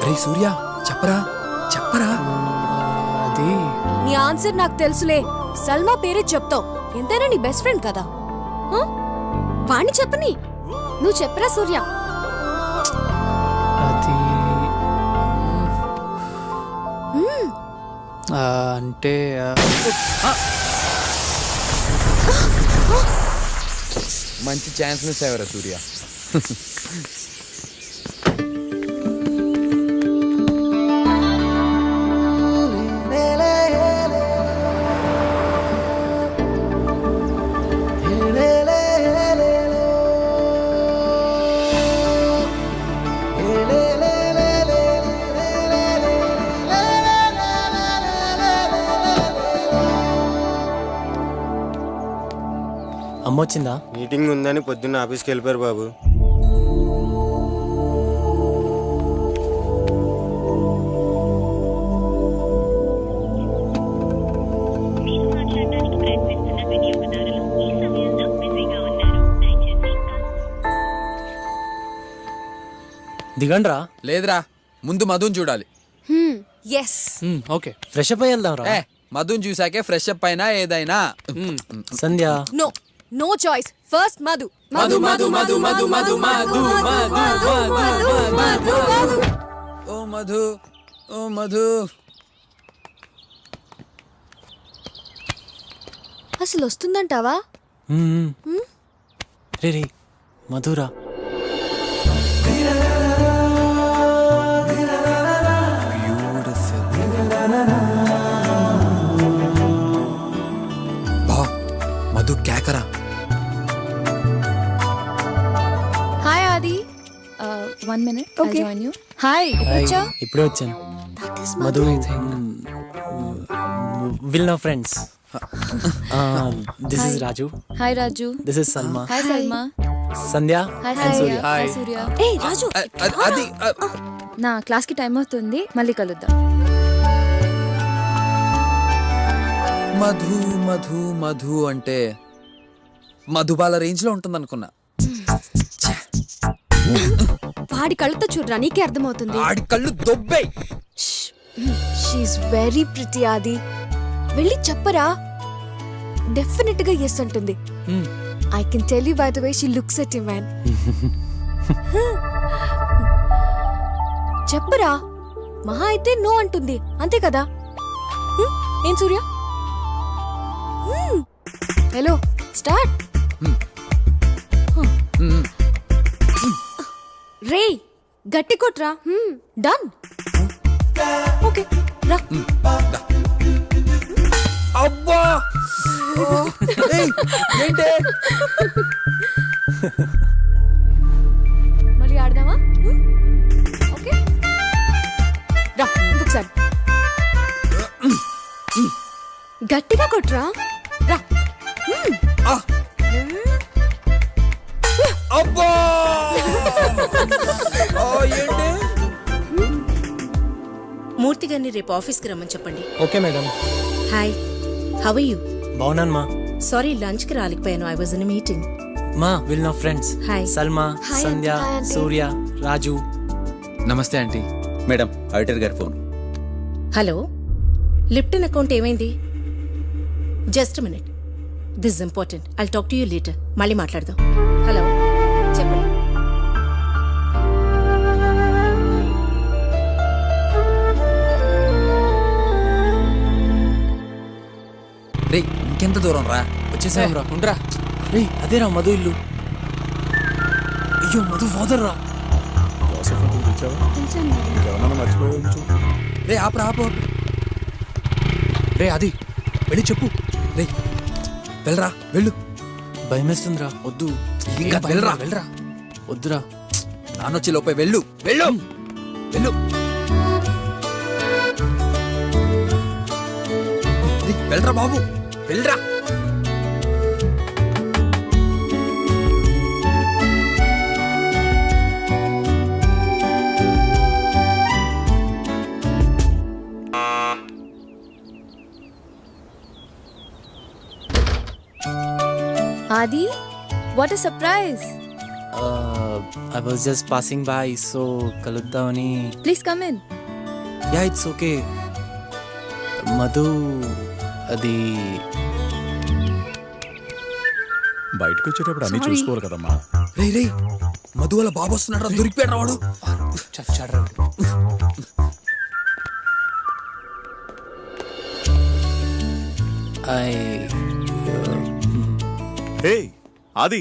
రే సూర్య చెప్పరా చెప్పరా. అది నీ ఆన్సర్ నాకు తెలుసులే. సల్మా పేరే చెప్తావు. ఎంతైనా నీ బెస్ట్ ఫ్రెండ్ కదా. వాణ్ణి చెప్పని. నువ్వు చెప్పరా సూర్య. అది అంటే మంచి ఛాన్స్ మిస్ అయ్యారా సూర్య. అమ్మొచ్చిందా? మీటింగ్ ఉందని పొద్దున్న ఆఫీస్కి వెళ్ళిపోయారు బాబు. దిగండ్రా. లేదురా ముందు మధుని చూడాలి. ఎస్. ఓకే ఫ్రెష్ అప్ అయ్యి వెళ్దాం రా. మధుని చూసాకే ఫ్రెష్ అప్ అయినా ఏదైనా. Sandhya. No no choice. First Madhu. Madhu Madhu Madhu Madhu Madhu Madhu Madhu. ఓ మధు ఓ మధు. అసలు వస్తుందంటావా? రే రే మధురా. మధు క్యాకరా. Hi Aadi. 1 minute. Okay. I'll join you. Hi. వచ్చా? ఇప్పుడే వచ్చాను. Madhu will no friends. This is Raju. Hi Raju. This is Salma. Hi Salma. Sandhya Hi and Surya. Surya. Hi Surya. ఏ రాజు. అది నా క్లాస్ కి టైం అవుతుంది, మళ్ళీ కలుద్దాం. మధు మధు మధు అంటే మధుబాల రేంజ్ లో ఉంటుంది అనుకున్నా. వాడి కళ్ళతో చూడరా, నీకే అర్థమవుతుంది. ఆడి కళ్ళు దొబ్బే. షీఈస్ వెరీ ప్రిటీ ఆది. వెళ్ళి చెప్పరా, డెఫినెట్ గా ఎస్ అంటుంది. I can tell you by the way she looks at you man. చెప్పరా, మహా అయితే నో అంటుంది, అంతే కదా? ఏం సూర్య? Hello, start. రే, గట్టి కొట్రా. డన్. ఓకే, రా. అబ్బా ఏయ్, ఏంటే? మళ్ళీ ఆడదామా? ఓకే, రా. ఇంకొకసారి గట్టిగా కొట్రా. రా. అబ్బా ఏంటి? మూర్తి గారిని రేపు ఆఫీస్కి రమ్మని చెప్పండి. Okay madam. Hi, how are you? బాగున్నాను మా. సారీ, లంచ్కి రాలేకపోయాను. I was in meeting. మా విల్ నా friends hi. Salma, hi Sandhya, hi aunty. Surya, Raju. నమస్తే ఆంటీ. మేడం, ఆడిటర్ గారి ఫోన్. హలో, లిప్టన్ అకౌంట్ ఏమైంది? Just minute, this important. I talk to you later. మళ్ళీ మాట్లాడదాం. హలో, చెప్పండి. రే, ఇంకెంత దూరం రా? వచ్చేసాం రా, ఉండరా. రే అదేరా మధు ఇల్లు. అయ్యో మధు ఫాదర్ రా. రే ఆపరా, ఆపు. రే అది, వెళ్ళి చెప్పు. రే వెళ్ళరా, వెళ్ళు. భయమేస్తుందిరా, వద్దు. ఇంకా వెళ్ళరా, వెళ్ళరా. వద్దురా. నానొచ్చి లోపే వెళ్ళు, వెళ్ళు, వెళ్ళు. రే, వెళ్ళరా బాబు, వెళ్ళరా. Aadi, what a surprise. I was just passing by, so కలుద్దామని. Please come in. Yeah, it's okay. Madhu అది బయటకు వచ్చేటప్పుడు అన్ని చూసుకోవాలి కదమ్మా. రే రే, మధు వాళ్ళ బాబు వస్తున్నాడు, దొరికిపోయాడు వాడు. చచ్చాడ్రా. హే ఆది,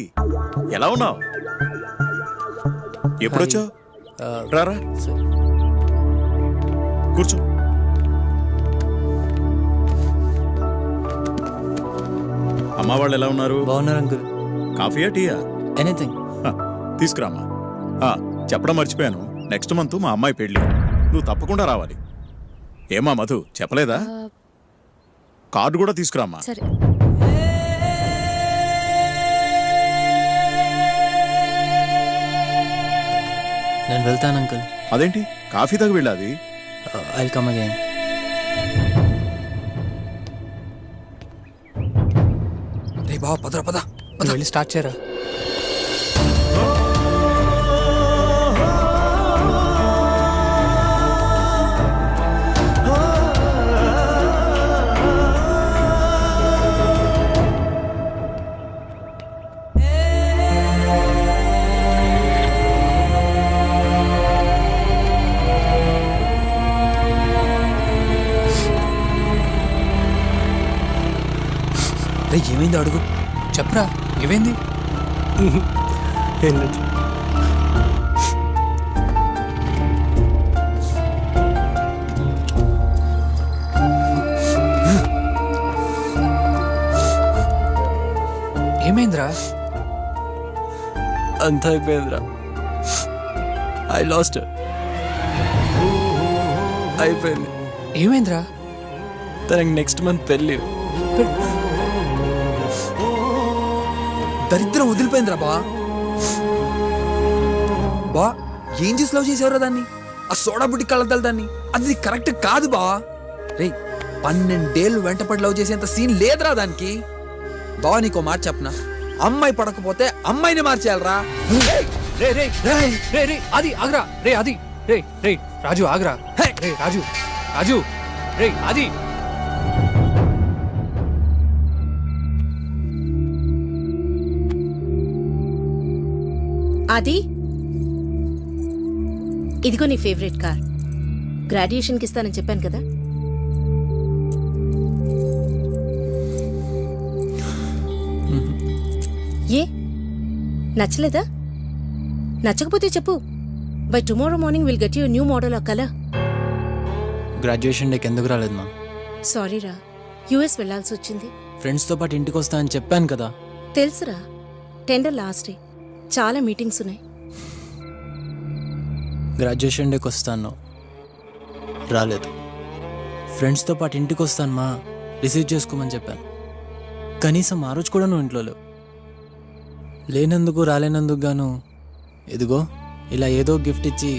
ఎలా ఉన్నావు? ఎప్పుడొచ్చావు? రారా, కూర్చో. అమ్మా వాళ్ళు ఎలా ఉన్నారు? బాగున్నారు అంకుల్. కాఫీయా, టీయా? ఎనీథింగ్. తీసుకురామ్మా. చెప్పడం మర్చిపోయాను, నెక్స్ట్ మంత్ మా అమ్మాయి పెళ్ళి, నువ్వు తప్పకుండా రావాలి. ఏమా మధు, చెప్పలేదా? కార్డు కూడా తీసుకురామ్మా. సరే. నేను వెళ్తాను అంకుల్. అదేంటి, కాఫీ తాగి వెళ్ళాది? I will come again. రే బాబా, పదరా పద. వెళ్ళి స్టార్ట్ చేయరా. రే, ఏమైంది అడుగు. చెప్పరా, ఏమైంది? ఏమైందిరా? అంత అయిపోయిందిరా. I last. అయిపోయింది. ఏమైందిరా? తనకి నెక్స్ట్ మంత్ పెళ్ళి. దరిద్రం వదిలిపోయిందిరా బా. బా, ఏం చేసి లవ్ చేసేవరా దాన్ని? ఆ సోడా బుడ్డి కళ్ళద్దాలు దాన్ని. అది కరెక్ట్ కాదు బా. రే, 12 ఏళ్ళు వెంటపడి లవ్ చేసేంత సీన్ లేదురా దానికి. బావ నీకో మాట చెప్పనా, అమ్మాయి పడకపోతే అమ్మాయిని మార్చేయాలరా. రే రే రే రే రే అది ఆగ్రా రే అది రే రే రాజు ఆగ్రా రే రాజు రాజు రే అది అది ఇదిగో నీ ఫేవరెట్ కార్. గ్రాడ్యుయేషన్కి ఇస్తానని చెప్పాను కదా. ఏ నచ్చలేదా? నచ్చకపోతే చెప్పు. By tomorrow morning will get you new model of colour. Graduation డేకి ఎందుకు రాలేదు మ్యామ్? సారీరా, యుఎస్ వెళ్లాల్సి వచ్చింది. ఫ్రెండ్స్తో పాటు ఇంటికి వస్తా అని చెప్పాను కదా. తెలుసురా, టెండర్ లాస్ట్ డే, చాలా మీటింగ్స్ ఉన్నాయి. గ్రాడ్యుయేషన్ డేకి వస్తాను, రాలేదు. ఫ్రెండ్స్తో పాటు ఇంటికి వస్తాను మా, రిసీవ్ చేసుకోమని చెప్పాను. కనీసం ఆ రోజు కూడా నువ్వు ఇంట్లో లేవు. లేనందుకు రాలేనందుకు గాను ఇదిగో ఇలా ఏదో గిఫ్ట్ ఇచ్చి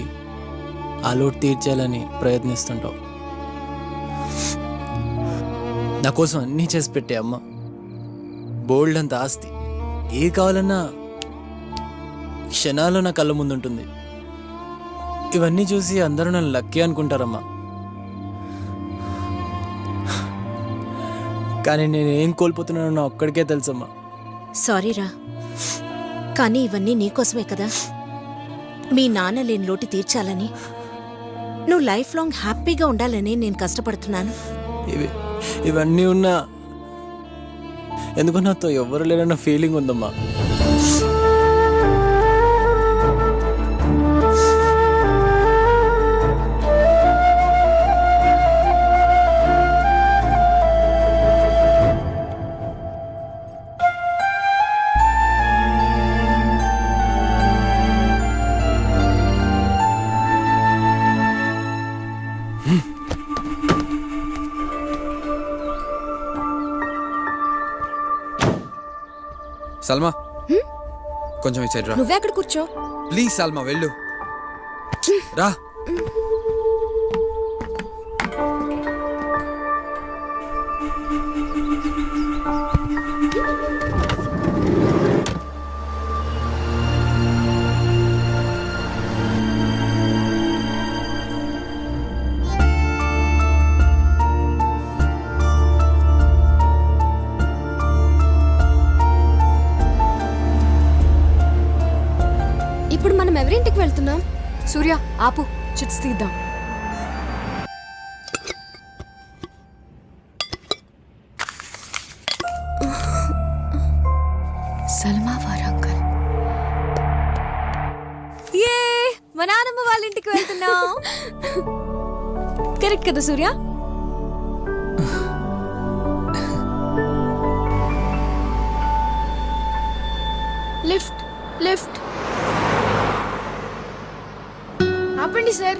ఆ లోటు తీర్చేయాలని ప్రయత్నిస్తుంటావు. నా కోసం అన్నీ చేసి పెట్టే అమ్మ, బోల్డ్ అంత ఆస్తి, ఏది కావాలన్నా క్షణాల్లో నా కళ్ళ ముందుంటుంది. ఇవన్నీ చూసి అందరూ నన్ను లక్కీ అనుకుంటారమ్మా. కానీ నేను ఏం కోల్పోతున్నానో నా ఒక్కడికే తెలుసమ్మా. సారీరా, కానీ ఇవన్నీ నీకోసమే కదా. మీ నాన్న లేని లోటు తీర్చాలని, నువ్వు లైఫ్ లాంగ్ హ్యాపీగా ఉండాలని నేను కష్టపడుతున్నాను. ఇవన్నీ ఉన్నా ఎందుకో నాతో ఎవరు లేరన్న ఫీలింగ్ ఉందమ్మా. సల్మా కొంచెం ఇచ్చేది రా. నువ్వే అక్కడ కూర్చో. ప్లీజ్ సల్మా వెళ్ళు రా. ఇప్పుడు మనం ఎవరింటికి వెళ్తున్నాం? సూర్య ఆపు, చిట్స్ తీద్దాం. సల్మా వారంకల్. ఏ మా నాన్నమ్మ వాళ్ళ ఇంటికి వెళ్తున్నాం. కరెక్ట్ కదా సూర్య? Lift lift. ఆపండి సార్,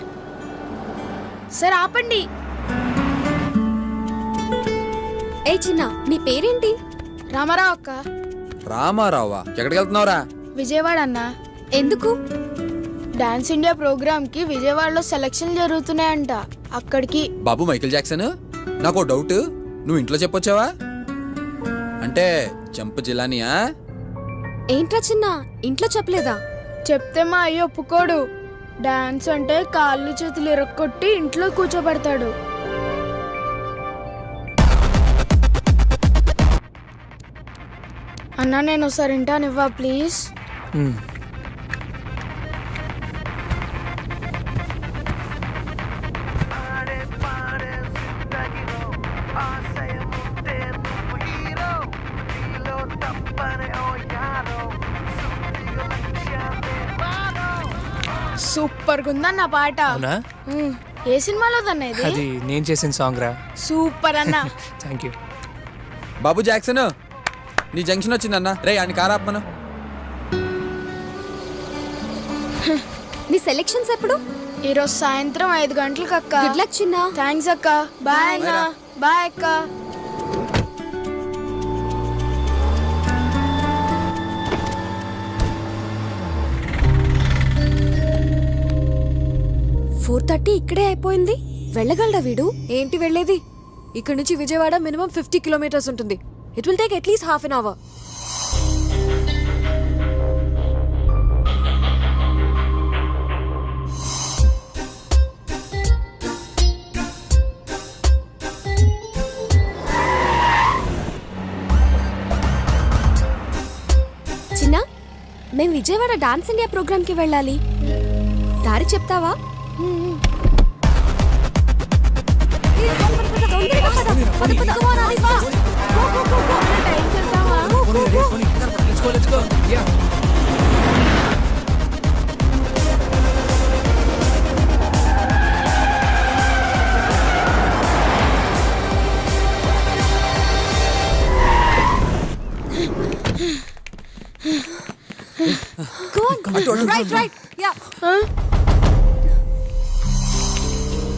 సార్ ఆపండి. ఏ చిన్న, నీ పేరేంటి? రామారావు అక్క. రామారావా? ఎక్కడికి వెళ్తున్నావురా? విజయవాడ అన్న. ఎందుకు? డాన్స్ ఇండియా ప్రోగ్రామ్ కి విజయవాడలో సెలక్షన్ జరుగుతున్నాయంట, అక్కడికి. బాబు మైకిల్ జాక్సన్, నాకు డౌట్, నువ్వు ఇంట్లో చెప్పొచ్చావా? అంటే చంప జిలానియా? ఏంట్రా చిన్న, ఇంట్లో చెప్పలేదా? చెప్తే మా అయ్య ఒప్పుకోడు. డాన్స్ అంటే కాళ్ళు చేతులు ఇరక్కొట్టి ఇంట్లో కూర్చోబెడతాడు. అన్నా నేను ఒకసారి వింటానివ్వా ప్లీజ్? సూపర్ గుందన్న పాట. అవునా? ఏ సినిమాలోదన్న ఇది? అది నేను చేసిన సాంగ్ రా. సూపర్ అన్న. Thank you. బాబు జాక్సన్, నీ జంక్షన్ వచ్చిందన్న. రే అని కారాపమను. నీ సెలెక్షన్స్ ఎప్పుడు? ఈరోజు సాయంత్రం 5 గంటలకు అక్క. గుడ్ లక్ చిన్న. థ్యాంక్స్ అక్క. బాయ్ అన్న. బాయ్ అక్క. "4:30 ఇక్కడే అయిపోయింది. వెళ్ళగలడా వీడు? ఏంటి వెళ్ళేది? ఇక్కడ నుంచి విజయవాడ మినిమం 50 కిలోమీటర్స్ ఉంటుంది. It will take at least half an hour. చిన్న, మేము విజయవాడ డాన్స్ ఇండియా ప్రోగ్రామ్కి వెళ్ళాలి. దారి చెప్తావా?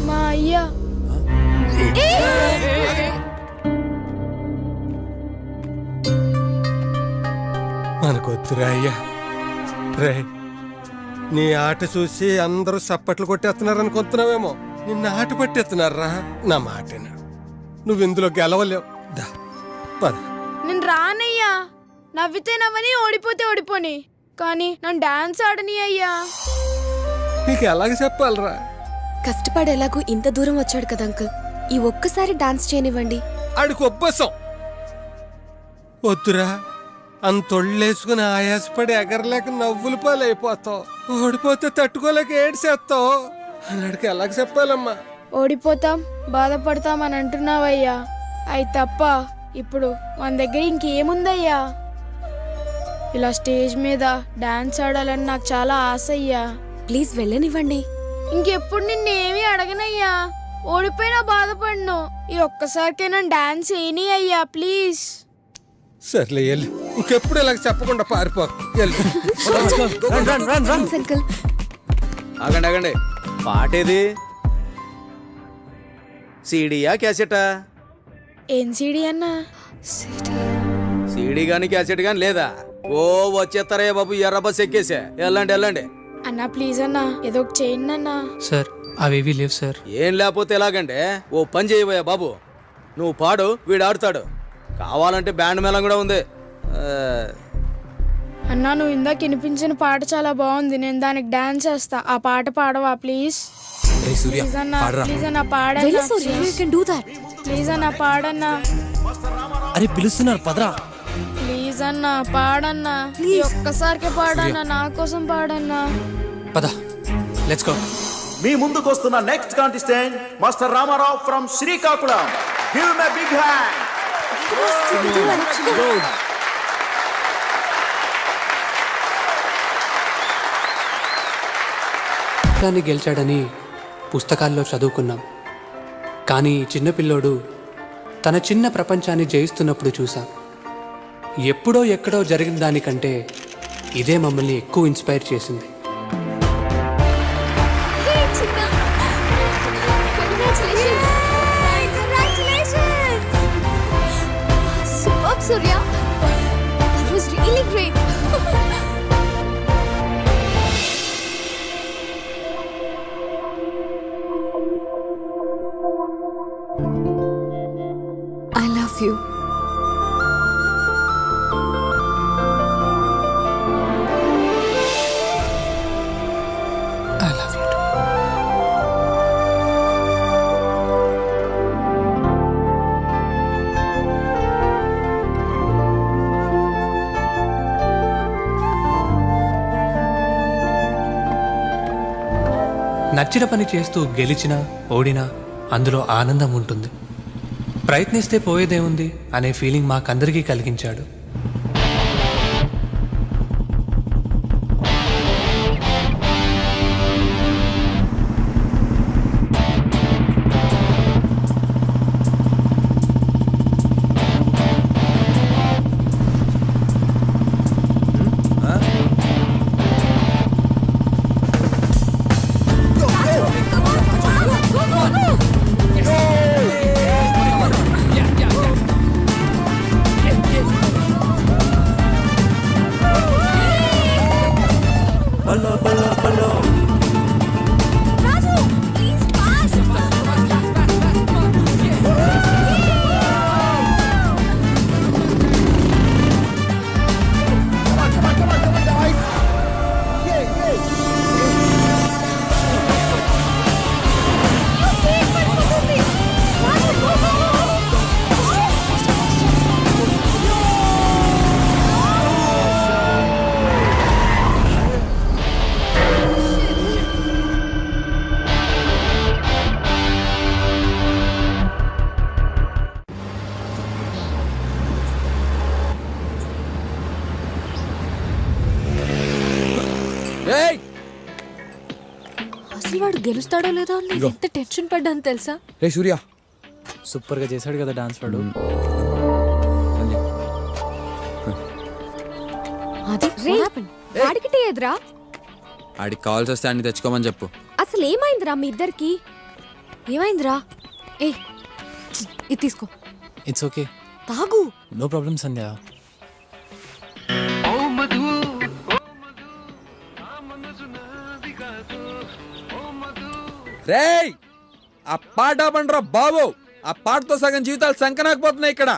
మా అయ్యా మనకొద్దురా అయ్యా. రే, నీ ఆట చూసి అందరూ సప్పట్లు కొట్టేస్తున్నారు అనుకుంటున్నావేమో. నిన్న ఆట పట్టేస్తున్నారా? నా మాటను నువ్వు ఇందులో గెలవలేవు. దా పద. నేను రానయ్యా. నవ్వితే నవ్వని, ఓడిపోతే ఓడిపోని, కానీ నన్ను డాన్స్ ఆడని అయ్యా. నీకు ఎలాగ చెప్పాలరా? కష్టపడి ఎలాగో ఇంత దూరం వచ్చాడు కదా అంకుల్, ఈ ఒక్కసారి డాన్స్ చేయనివ్వండి. ఆడికి ఒబ్బసం వద్దురా. అంతొళ్ళేసుకుని ఆయాసపడి ఎగరలేక నవ్వులు పాలైపోతావు. ఓడిపోతే తట్టుకోలేక ఏడ్చేస్తావు. అన్నాడికి ఎలాగ చెప్పాలమ్మా? ఓడిపోతాం, బాధపడతాం అని అంటున్నావయ్యా. అయి తప్ప ఇప్పుడు మన దగ్గర ఇంకేముందయ్యా? ఇలా స్టేజ్ మీద డాన్స్ ఆడాలని నాకు చాలా ఆశ అయ్యా. ప్లీజ్ వెళ్ళనివ్వండి. ఇంకెప్పుడు నిన్నేమీ అడగనయ్యా. ఓడిపోయినా బాధపడను. ఈ ఒక్కసారికైనా డాన్స్ ఏని అయ్యా ప్లీజ్. సర్లే వెళ్ళు. ఇంకెప్పుడు ఇలాగ చెప్పకుండా పారిపోకు. అంకుల్ ఆగండి ఆగండి, పాటేది? సీడీయా క్యాసెటా? ఏం సీడీ అన్నా? సీడీ గాని క్యాసెట్ గాని లేదా? ఓ వచ్చేస్తారే బాబు, ఎర్ర బస్ ఎక్కేసా. వెళ్ళండి వెళ్ళండి. అన్నా ప్లీజ్ అన్నా, ఏదో ఒక చేయండి అన్నా. సార్ అవేవి లేవు సార్. ఏం లేకపోతే ఎలాగంటే, ఓ పని చేయబోయా బాబు, నువ్వు పాడు, వీడు ఆడుతాడు. కావాలంటే బ్యాండ్ మేళం కూడా ఉంది. అన్నా నువ్వు ఇందాక వినిపించిన పాట చాలా బాగుంది, నేను దానికి డాన్స్ చేస్తా. ఆ పాట పాడవా ప్లీజ్? ప్లీజ్ అన్నా, ప్లీజ్ అన్నా పాడన్నా. ప్లీజ్ అన్నా పాడన్నా. అరే పిలుస్తున్నారు పదరా. ప్లీజ్ అన్నా పాడన్నా. ఈ ఒక్కసారికే పాడన్నా, నా కోసం పాడన్నా. పద, లెట్స్ గో. మీ ముందుకు వస్తున్న next contestant master Ramarao from Srikakulam. Give him a big hand. దాన్ని గెలిచాడని పుస్తకాల్లో చదువుకున్నాం, కానీ ఈ చిన్నపిల్లోడు తన చిన్న ప్రపంచాన్ని జయిస్తున్నప్పుడు చూసాం. ఎప్పుడో ఎక్కడో జరిగిన దానికంటే ఇదే మమ్మల్ని ఎక్కువ ఇన్స్పైర్ చేసింది. Surya, that was really great. I love you. I love you too. నచ్చిన పని చేస్తూ గెలిచినా ఓడినా అందులో ఆనందం ఉంటుంది. ప్రయత్నిస్తే పోయేదేముంది అనే ఫీలింగ్ మాకందరికీ కలిగించాడు. గెలుస్తాడో లేదో అని నేను ఎంత టెన్షన్ పడ్డాను తెలుసా? రే సూర్య, సూపర్గా చేశాడు కదా డాన్స్ వాడు. అది వాడికి టీ ఎదురా? ఆడికి కావాల్సి వస్తే అన్ని తెచ్చుకోమని చెప్పు. అసలు ఏమైందిరా మీ ఇద్దరికి? ఏమైందిరా? ఏ ఇది తీసుకో, ఇట్స్ ఓకే, తాగు. నో ప్రాబ్లం సంధ్య. రేయ్, ఆ పాట పండ్రా బాబు. ఆ పాటతో సగం జీవితాలు సంకనాకపోతున్నాయి ఇక్కడ.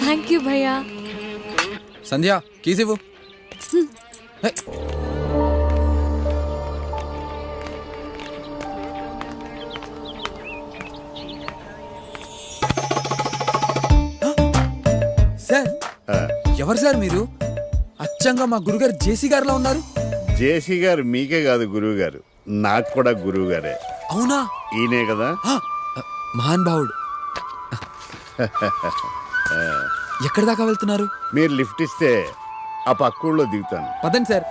థ్యాంక్ యూ భయ్యా. సంధ్య కీస్ ఇవ్వు. హే. సార్, ఎవరు సార్ మీరు? అచ్చంగా మా గురుగారు జేసీ గారిలో ఉన్నారు. జేసీ గారు మీకే కాదు గురువు గారు, నాకు కూడా గురువు గారే. అవునా? ఈయనే కదా. మహాన్ భావుడు. ఎక్కడి దాకా వెళ్తున్నారు? మీరు లిఫ్ట్ ఇస్తే ఆ పక్కూళ్ళో దిగుతాను. పదండి సార్.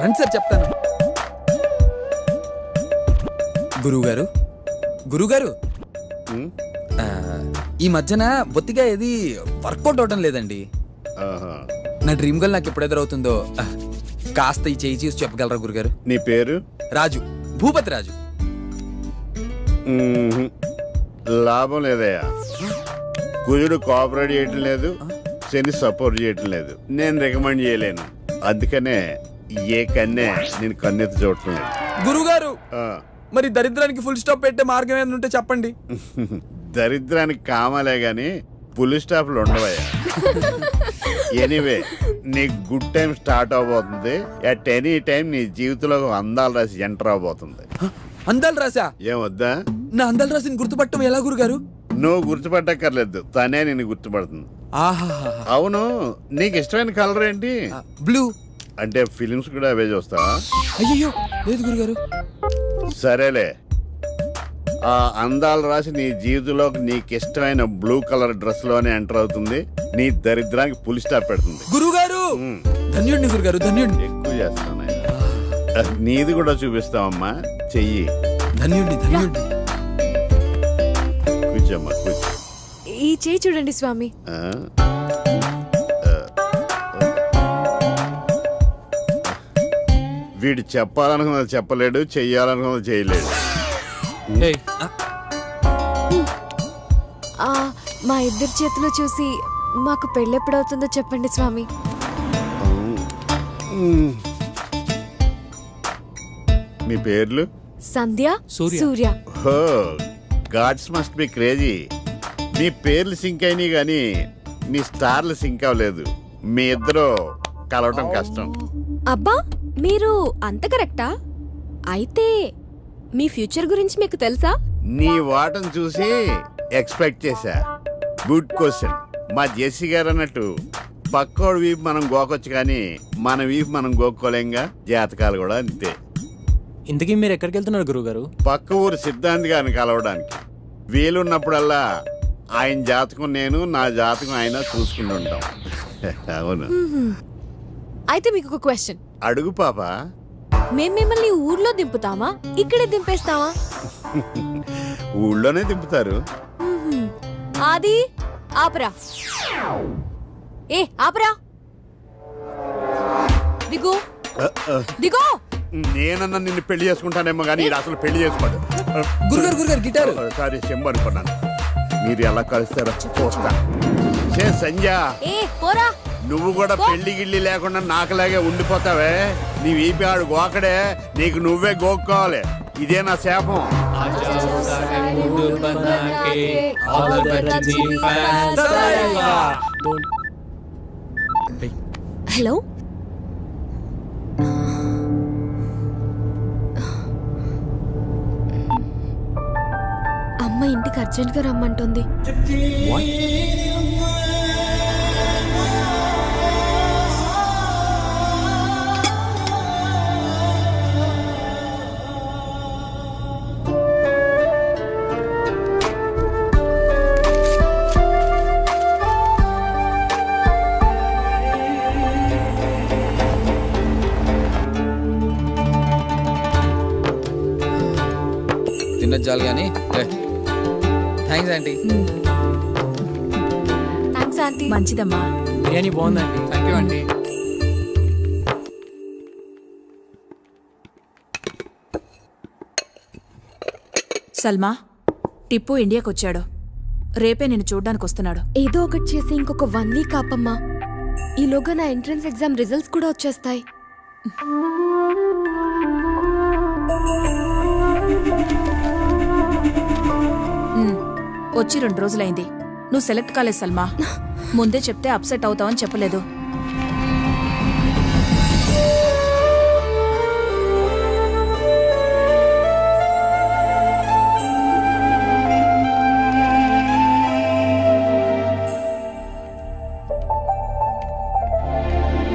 రండి సార్, చెప్తాను. గురువుగారు, గురువుగారు, ఈ మధ్యన బొత్తిగా ఏది వర్కౌట్ అవటం లేదండి. నా డ్రీమ్ గర్ల్ నాకు ఎప్పుడు ఎదురవుతుందో కాస్త ఈ చేయి చూసి చెప్పగలరా గురుగారు? నీ పేరు? రాజు, భూపతి రాజు. లాభం లేదయ్యా, కుజుడు కోఆపరేట్ చేయటం లేదు, శని సపోర్ట్ చేయటం లేదు. నేను రికమెండ్ చేయలేను, అందుకనే ఏ కన్నే నేను కన్నెత్తి చూడటం లేదు. గురుగారు, మరి దరిద్రానికి ఫుల్ స్టాప్ పెట్టే మార్గం ఏమైనా ఉంటే చెప్పండి. దరిద్రానికి కామాలే గాని ఫుల్ స్టాప్లు ఉండవయ్యా. ఎనీవే, నీ గుడ్ టైం స్టార్ట్ అవబోతుంది. అట్ ఎనీ టైం నీ జీవితంలో అందాల రాసి ఎంటర్ అవబోతుంది. అందాలు రాసా? ఏమొద్దా? నా అందాలు రాసిని గుర్తుపట్టడం ఎలా గురుగారు? నువ్వు గుర్తుపట్టక్కర్లేదు, తనే నేను గుర్తుపడుతుంది. అవును, నీకు ఇష్టమైన కలర్ ఏంటి? బ్లూ. అంటే ఫిలిమ్స్ కూడా అవే చూస్తావా? అయ్యో లేదు గురుగారు. సరేలే, ఆ అందాలు రాసి నీ జీవితంలో నీకు ఇష్టమైన బ్లూ కలర్ డ్రెస్ లోనే ఎంటర్ అవుతుంది. నీ దరిద్రానికి పులి స్టాప్ పెడుతుంది. గురుగారు, ధన్యుడిని గురుగారు, ధన్యుడిని. ఎక్కువ చేస్తాను, నీది కూడా చూపిస్తావమ్మా, చెయ్యి. ధన్యుడిని, ధన్యుడిని. కూర్చోమ్మా, కూర్చో. ఈ చేయి చూడండి స్వామి. వీడు చెప్పాలనుకున్నది చెప్పలేడు, చెయ్యాలనుకున్నది చేయలేడు. మా ఇద్దరి చేతిలో చూసి మాకు పెళ్ళెప్పుడవుతుందో చెప్పండి స్వామి. మీ పేర్లు? సంధ్య, సూర్య. హో, గాడ్స్ మస్ట్ బి క్రేజీ. మీ పేర్లు సింక్ అయినాయి కానీ మీ స్టార్లు సింక్ అవ్వలేదు. మీ ఇద్దరు కలవటం కష్టం. అబ్బా, మీరు అంత కరెక్టా? అయితే మీ ఫ్యూచర్ గురించి మీకు తెలుసా? నీ వాటం చూసి ఎక్స్పెక్ట్ చేశా. Good question. మా జెస్సీ గారు అన్నట్టు పక్కోడు వీపు మనం గోకొచ్చు కానీ మన వీపు మనం గోక్కోలేంగా. జాతకాలు కూడా అంతే. ఇంతకీ మీరు ఎక్కడికి వెళ్తున్నారు గురుగారు? పక్క ఊరు సిద్ధాంత్ గారిని కలవడానికి. వీలున్నప్పుడల్లా ఆయన జాతకం నేను, నా జాతకం ఆయన చూసుకుంటుంటాం. అవును. అయితే మీకు ఒక క్వశ్చన్. అడుగు పాప. మేము మిమ్మల్ని ఊర్లో దింపుతామా, ఇక్కడే దింపేస్తామా? ఊళ్ళోనే దింపుతారు. ఆది, ఆపరా. ఏ ఆపరా, దిగు దిగో. నేనన్నా నిన్ను పెళ్లి చేసుకుంటానేమో కానీ ఇది అసలు పెళ్లి చేసుకోండి. గురుగారు, గురుగారు గిటారు. సారీ, చెంబు అనుకున్నాను. మీరు ఎలా కలుస్తారో చూస్తా. సంధ్య, పోరా. నువ్వు కూడా పెళ్లి గిళ్ళి లేకుండా నాకులాగే ఉండిపోతావే. నీ వీపి ఆడు గోకడే, నీకు నువ్వే గోక్కోవాలి. ఇదే నా శాపం. హలో, అమ్మ ఇంటికి అర్జెంట్ గా రమ్మంటుంది. సంపాదించాలి కానీ థ్యాంక్స్ ఆంటీ. Thanks aunty. మంచిదమ్మా. బిర్యానీ బాగుందండి. Thank you aunty. Salma, Tippu ఇండియాకి వచ్చాడు. రేపే నిన్ను చూడ్డానికి వస్తున్నాడు. ఏదో ఒకటి చేసి ఇంకొక 1 వీక్ ఆపమ్మా. ఈలోగా నా ఎంట్రన్స్ ఎగ్జామ్ రిజల్ట్స్ కూడా వచ్చేస్తాయి. వచ్చి 2 రోజులైంది. నువ్వు సెలెక్ట్ కాలేదు సల్మా. ముందే చెప్తే అప్సెట్ అవుతావని చెప్పలేదు.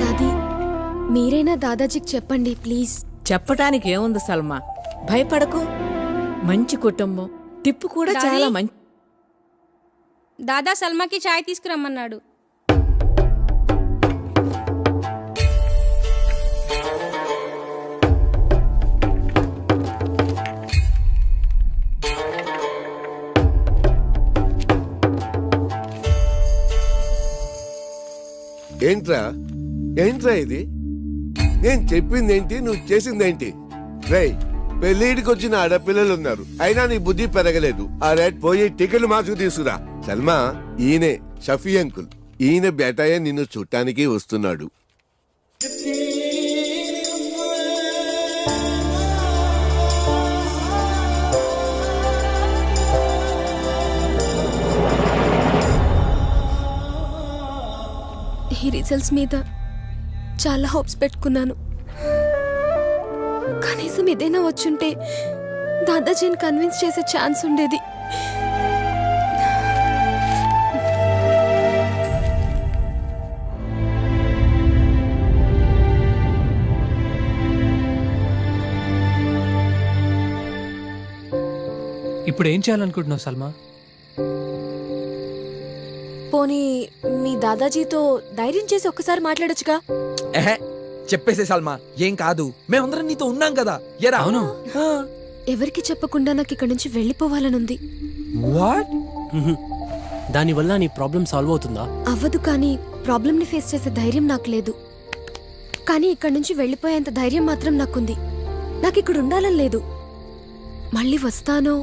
దాదీ, మీరైనా దాదాజీకి చెప్పండి ప్లీజ్. చెప్పటానికి ఏముంది సల్మా, భయపడకు. మంచి కుటుంబం. టిప్పు కూడా చాలా మంచి. దాదా సల్మాకి చాయ్ తీసుకురమ్మన్నాడు. ఏంట్రా ఏంట్రా ఇది? నేను చెప్పిందేంటి, నువ్వు చేసిందేంటి? రేయ్, పెళ్లిడికి వచ్చిన ఆడపిల్లలు ఉన్నారు, అయినా నీ బుద్ధి పెరగలేదు. ఆ రేట్ పోయి టికెట్లు మార్చుకు తీసుకురా. సల్మా, ఈయనే షఫీ అంకుల్. ఈయన బేటాయే నిన్ను చూడటానికి వస్తున్నాడు. ఈ రిజల్ట్స్ మీద చాలా హోప్స్ పెట్టుకున్నాను. కనీసం ఏదైనా వచ్చుంటే దాదాజీని కన్విన్స్ చేసే ఛాన్స్ ఉండేది. ఇప్పుడు ఏం చేయాలనుకుంటున్నావు సల్మా? పోనీ మీ దాదాజీతో ధైర్యం చేసి ఒక్కసారి మాట్లాడొచ్చుగా. చెప్పేసే సల్మా, ఏం కాదు, మేమందరం నీతో ఉన్నాం కదా. ఎరా? అవును. ఎవరికి చెప్పకుండా నాకు ఇక్కడి నుంచి వెళ్ళిపోవాలనుంది. వాట్? దానివల్ల నీ ప్రాబ్లం సాల్వ్ అవుతుందా? అవ్వదు, కానీ ప్రాబ్లంని ఫేస్ చేసే ధైర్యం నాకు లేదు. కానీ ఇక్కడి నుంచి వెళ్ళిపోయేంత ధైర్యం మాత్రం నాకుంది. నాకు ఇక్కడ ఉండాలని లేదు. మళ్ళీ వస్తానో,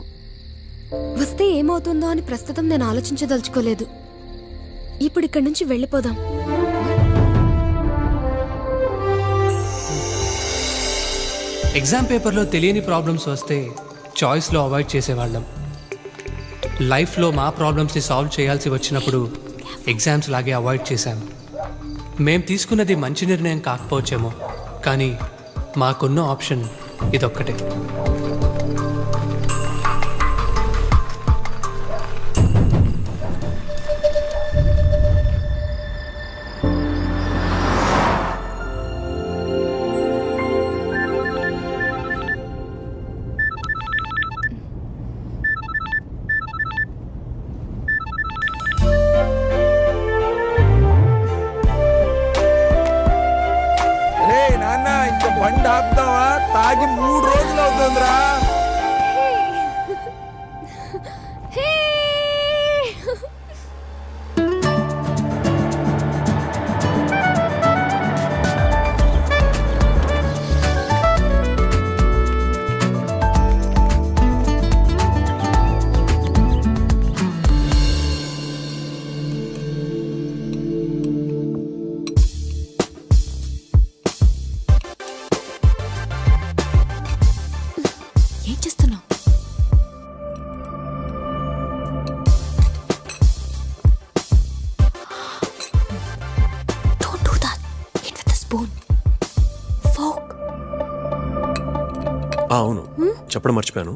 వస్తే ఏమవుతుందో అని ప్రస్తుతం నేను ఆలోచించదలుచుకోలేదు. ఇప్పుడు ఇక్కడి నుంచి వెళ్ళిపోదాం. ఎగ్జామ్ పేపర్లో తెలియని ప్రాబ్లమ్స్ వస్తే చాయిస్లో అవాయిడ్ చేసేవాళ్ళం. లైఫ్లో మా ప్రాబ్లమ్స్ని సాల్వ్ చేయాల్సి వచ్చినప్పుడు ఎగ్జామ్స్ లాగే అవాయిడ్ చేశాం. మేం తీసుకున్నది మంచి నిర్ణయం కాకపోవచ్చేమో, కానీ మాకున్న ఆప్షన్ ఇదొక్కటే. బండి ఆపుతావా? తాగి 3 రోజులు అవుతుందిరా. అవును, చెప్పడం మర్చిపోయాను.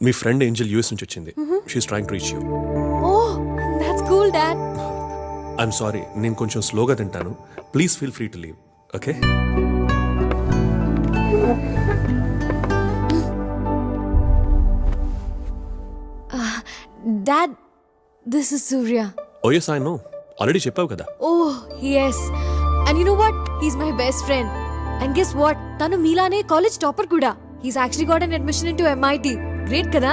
మీ ఫ్రెండ్ ఏంజెల్ యూఎస్ నుంచి వచ్చింది. She is trying to reach you. Oh, that's cool dad. I am sorry, నేను కొంచెం స్లోగా తింటాను. Please feel free to leave. Okay? Dad, this is Surya. Oh yes, I know. Already చెప్పావు కదా. Oh yes, and you know what, he's my best friend, and guess what, tanu meelane college topper kuda. He's actually got an admission into MIT. Great kada.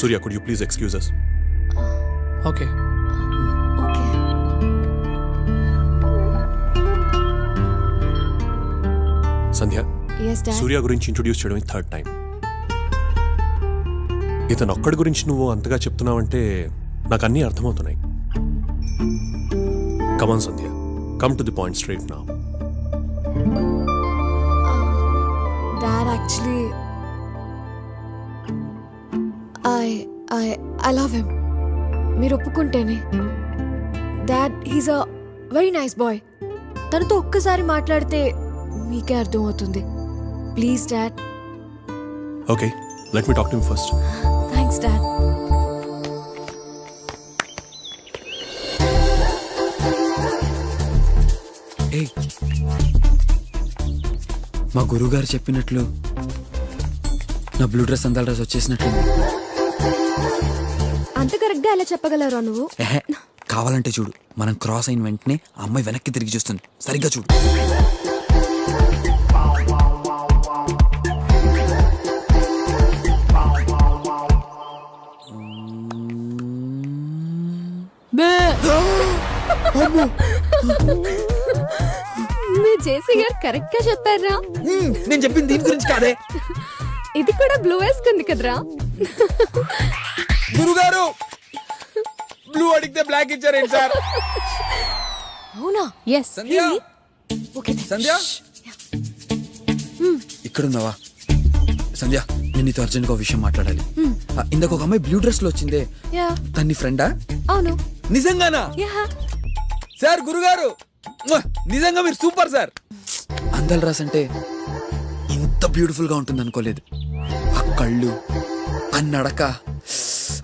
Surya could you please excuse us? Okay. Sandhya, Yes, Dad. Surya గురించి introduce చేయడం third time. ఇతను ఒక్కడి గురించి నువ్వు అంతగా చెప్తున్నావంటే నాకు అన్నీ అర్థమవుతున్నాయి. Come on Sandhya, come to the point straight now. Dad, actually, I love him. మీరు ఒప్పుకుంటేనే. Dad, he's a very nice boy. తనతో ఒక్కసారి మాట్లాడితే మీకే అర్థమవుతుంది. Please dad. Okay, let me talk to him first. Thanks dad. ఏయ్, మా గురువుగారు చెప్పినట్లు నా బ్లూ డ్రెస్ అందాల డ్రెస్ వచ్చేసినట్లుంది. అంత కరెక్ట్గా ఎలా చెప్పగలరా నువ్వు? ఎహే, కావాలంటే చూడు. మనం క్రాస్ అయిన వెంటనే ఆ అమ్మాయి వెనక్కి తిరిగి చూస్తుంది. సరిగ్గా చూడు. మీ జేసీ గారు కరెక్ట్ గా చెప్పారా? నేను చెప్పింది దీని గురించి కాదే. ఇది కూడా బ్లూ వేసుకుంది కదరా. గురుగారు, బ్లూ అడిగితే బ్లాక్ ఇచ్చారేంటి సార్? అవునా? ఎస్. సంధ్య, సంధ్య, ఇక్కడ ఉన్నావా? సంధ్య, నేను నీతో అర్జెంట్గా ఒక విషయం మాట్లాడాలి. ఇందాక ఒక అమ్మాయి బ్లూ డ్రెస్ లో వచ్చిందే, యా. తన్ని ఫ్రెండా? అవును. నిజంగానా? యా. సార్, గురుగారు, నిజంగా మీరు సూపర్ సార్. అందాల రాస్ అంటే ఇంత బ్యూటిఫుల్ గా ఉంటుంది అనుకోలేదు. ఆ కళ్ళు, ఆ నడక,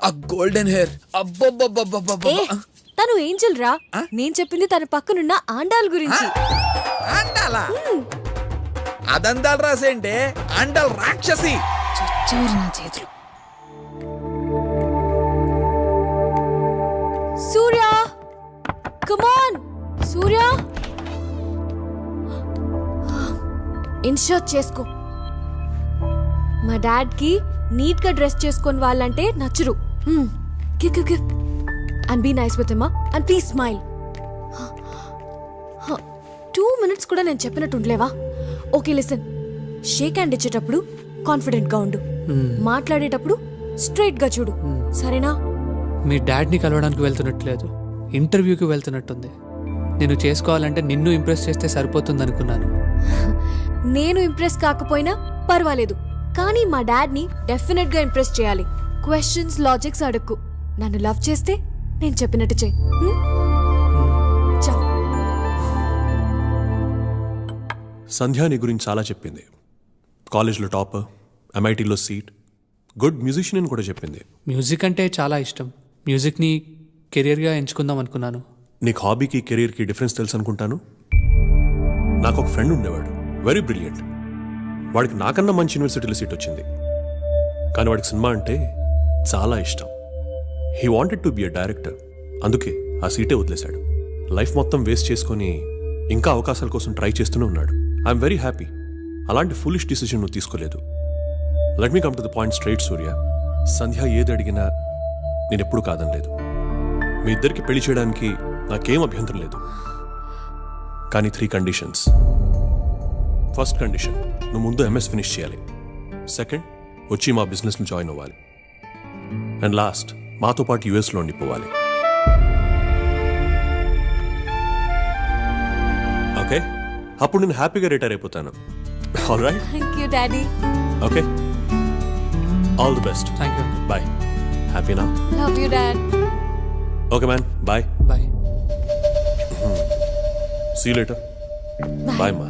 ఆ గోల్డెన్ హెయిర్, అబ్బబ్బబ్బబ్బబ్బబ్బ. తను ఏంజల్ రా. నేను చెప్పింది తన పక్కనున్న ఆండాల్ గురించి. ఆండాలా? అదందాల రాసేంటే ఆండాల్ రాక్షసి. నా చేతులు. Surya, come on Surya. Inshirt చేసుకో. మా డాడ్ కి నీట్ గా డ్రెస్ చేసుకొని వాళ్ళంటే నచ్చరు. Give give give and be nice with him and please smile. 2 minutes కూడా నేను చెప్పినట్టు ఉండలేవా? Okay listen. షేక్ హ్యాండ్ ఇచ్చేటప్పుడు కాన్ఫిడెంట్ గా ఉండు. మాట్లాడేటప్పుడు స్ట్రైట్ గా చూడు, సరేనా? మీ డాడ్ని కలవడానికి వెళ్తున్నట్లేదు, ఇంటర్వ్యూకి వెళ్తున్నట్టుంది. నేను చేసుకోవాలంటే నిన్ను ఇంప్రెస్ చేస్తే సరిపోతుంది అనుకున్నాను. నేను ఇంప్రెస్ కాకపోయినా పర్వాలేదు, కానీ మా డాడ్ని డెఫినెట్ గా ఇంప్రెస్ చేయాలి. క్వశ్చన్స్, లాజిక్స్ అడక్కు. నన్ను లవ్ చేస్తే నేను చెప్పినట్టు చెయ్యి. చాలు. సంధ్య నీ గురించి చాలా చెప్పింది. కాలేజ్లో టాపర్, MITలో సీట్, గుడ్ మ్యూజిషియన్ అని కూడా చెప్పింది. మ్యూజిక్ అంటే చాలా ఇష్టం. మ్యూజిక్ని కెరియర్గా ఎంచుకుందాం అనుకున్నాను. నీకు హాబీకి కెరీర్కి డిఫరెన్స్ తెలుసు అనుకుంటాను. నాకు ఒక ఫ్రెండ్ ఉండేవాడు, వెరీ బ్రిలియంట్. వాడికి నాకన్నా మంచి యూనివర్సిటీలో సీట్ వచ్చింది, కానీ వాడికి సినిమా అంటే చాలా ఇష్టం. He wanted to be a director. అందుకే ఆ సీటే వదిలేశాడు. లైఫ్ మొత్తం వేస్ట్ చేసుకొని ఇంకా అవకాశాల కోసం ట్రై చేస్తూనే ఉన్నాడు. I'm very happy. అలాంటి ఫులిష్ డిసిషన్ నువ్వు తీసుకోలేదు. Let me come to the point straight Surya. Sandhya ఏది అడిగినా నేను ఎప్పుడూ కాదనలేదు. మీ ఇద్దరికి పెళ్లి చేయడానికి నాకేం అభ్యంతరం లేదు, కానీ 3 కండిషన్స్. ఫస్ట్ కండిషన్, నువ్వు ముందు MS ఫినిష్ చేయాలి. సెకండ్, వచ్చి మా బిజినెస్లో జాయిన్ అవ్వాలి. అండ్ లాస్ట్, మాతో పాటు యుఎస్లో ఉండిపోవాలి. ఓకే, అప్పుడు నేను హ్యాపీగా రిటైర్ అయిపోతాను. All right? Thank you daddy. Okay, all the best. Thank you. Bye. హ్యాపీనా? Love you dad. Okay man, bye. Bye. See you later. Bye మా.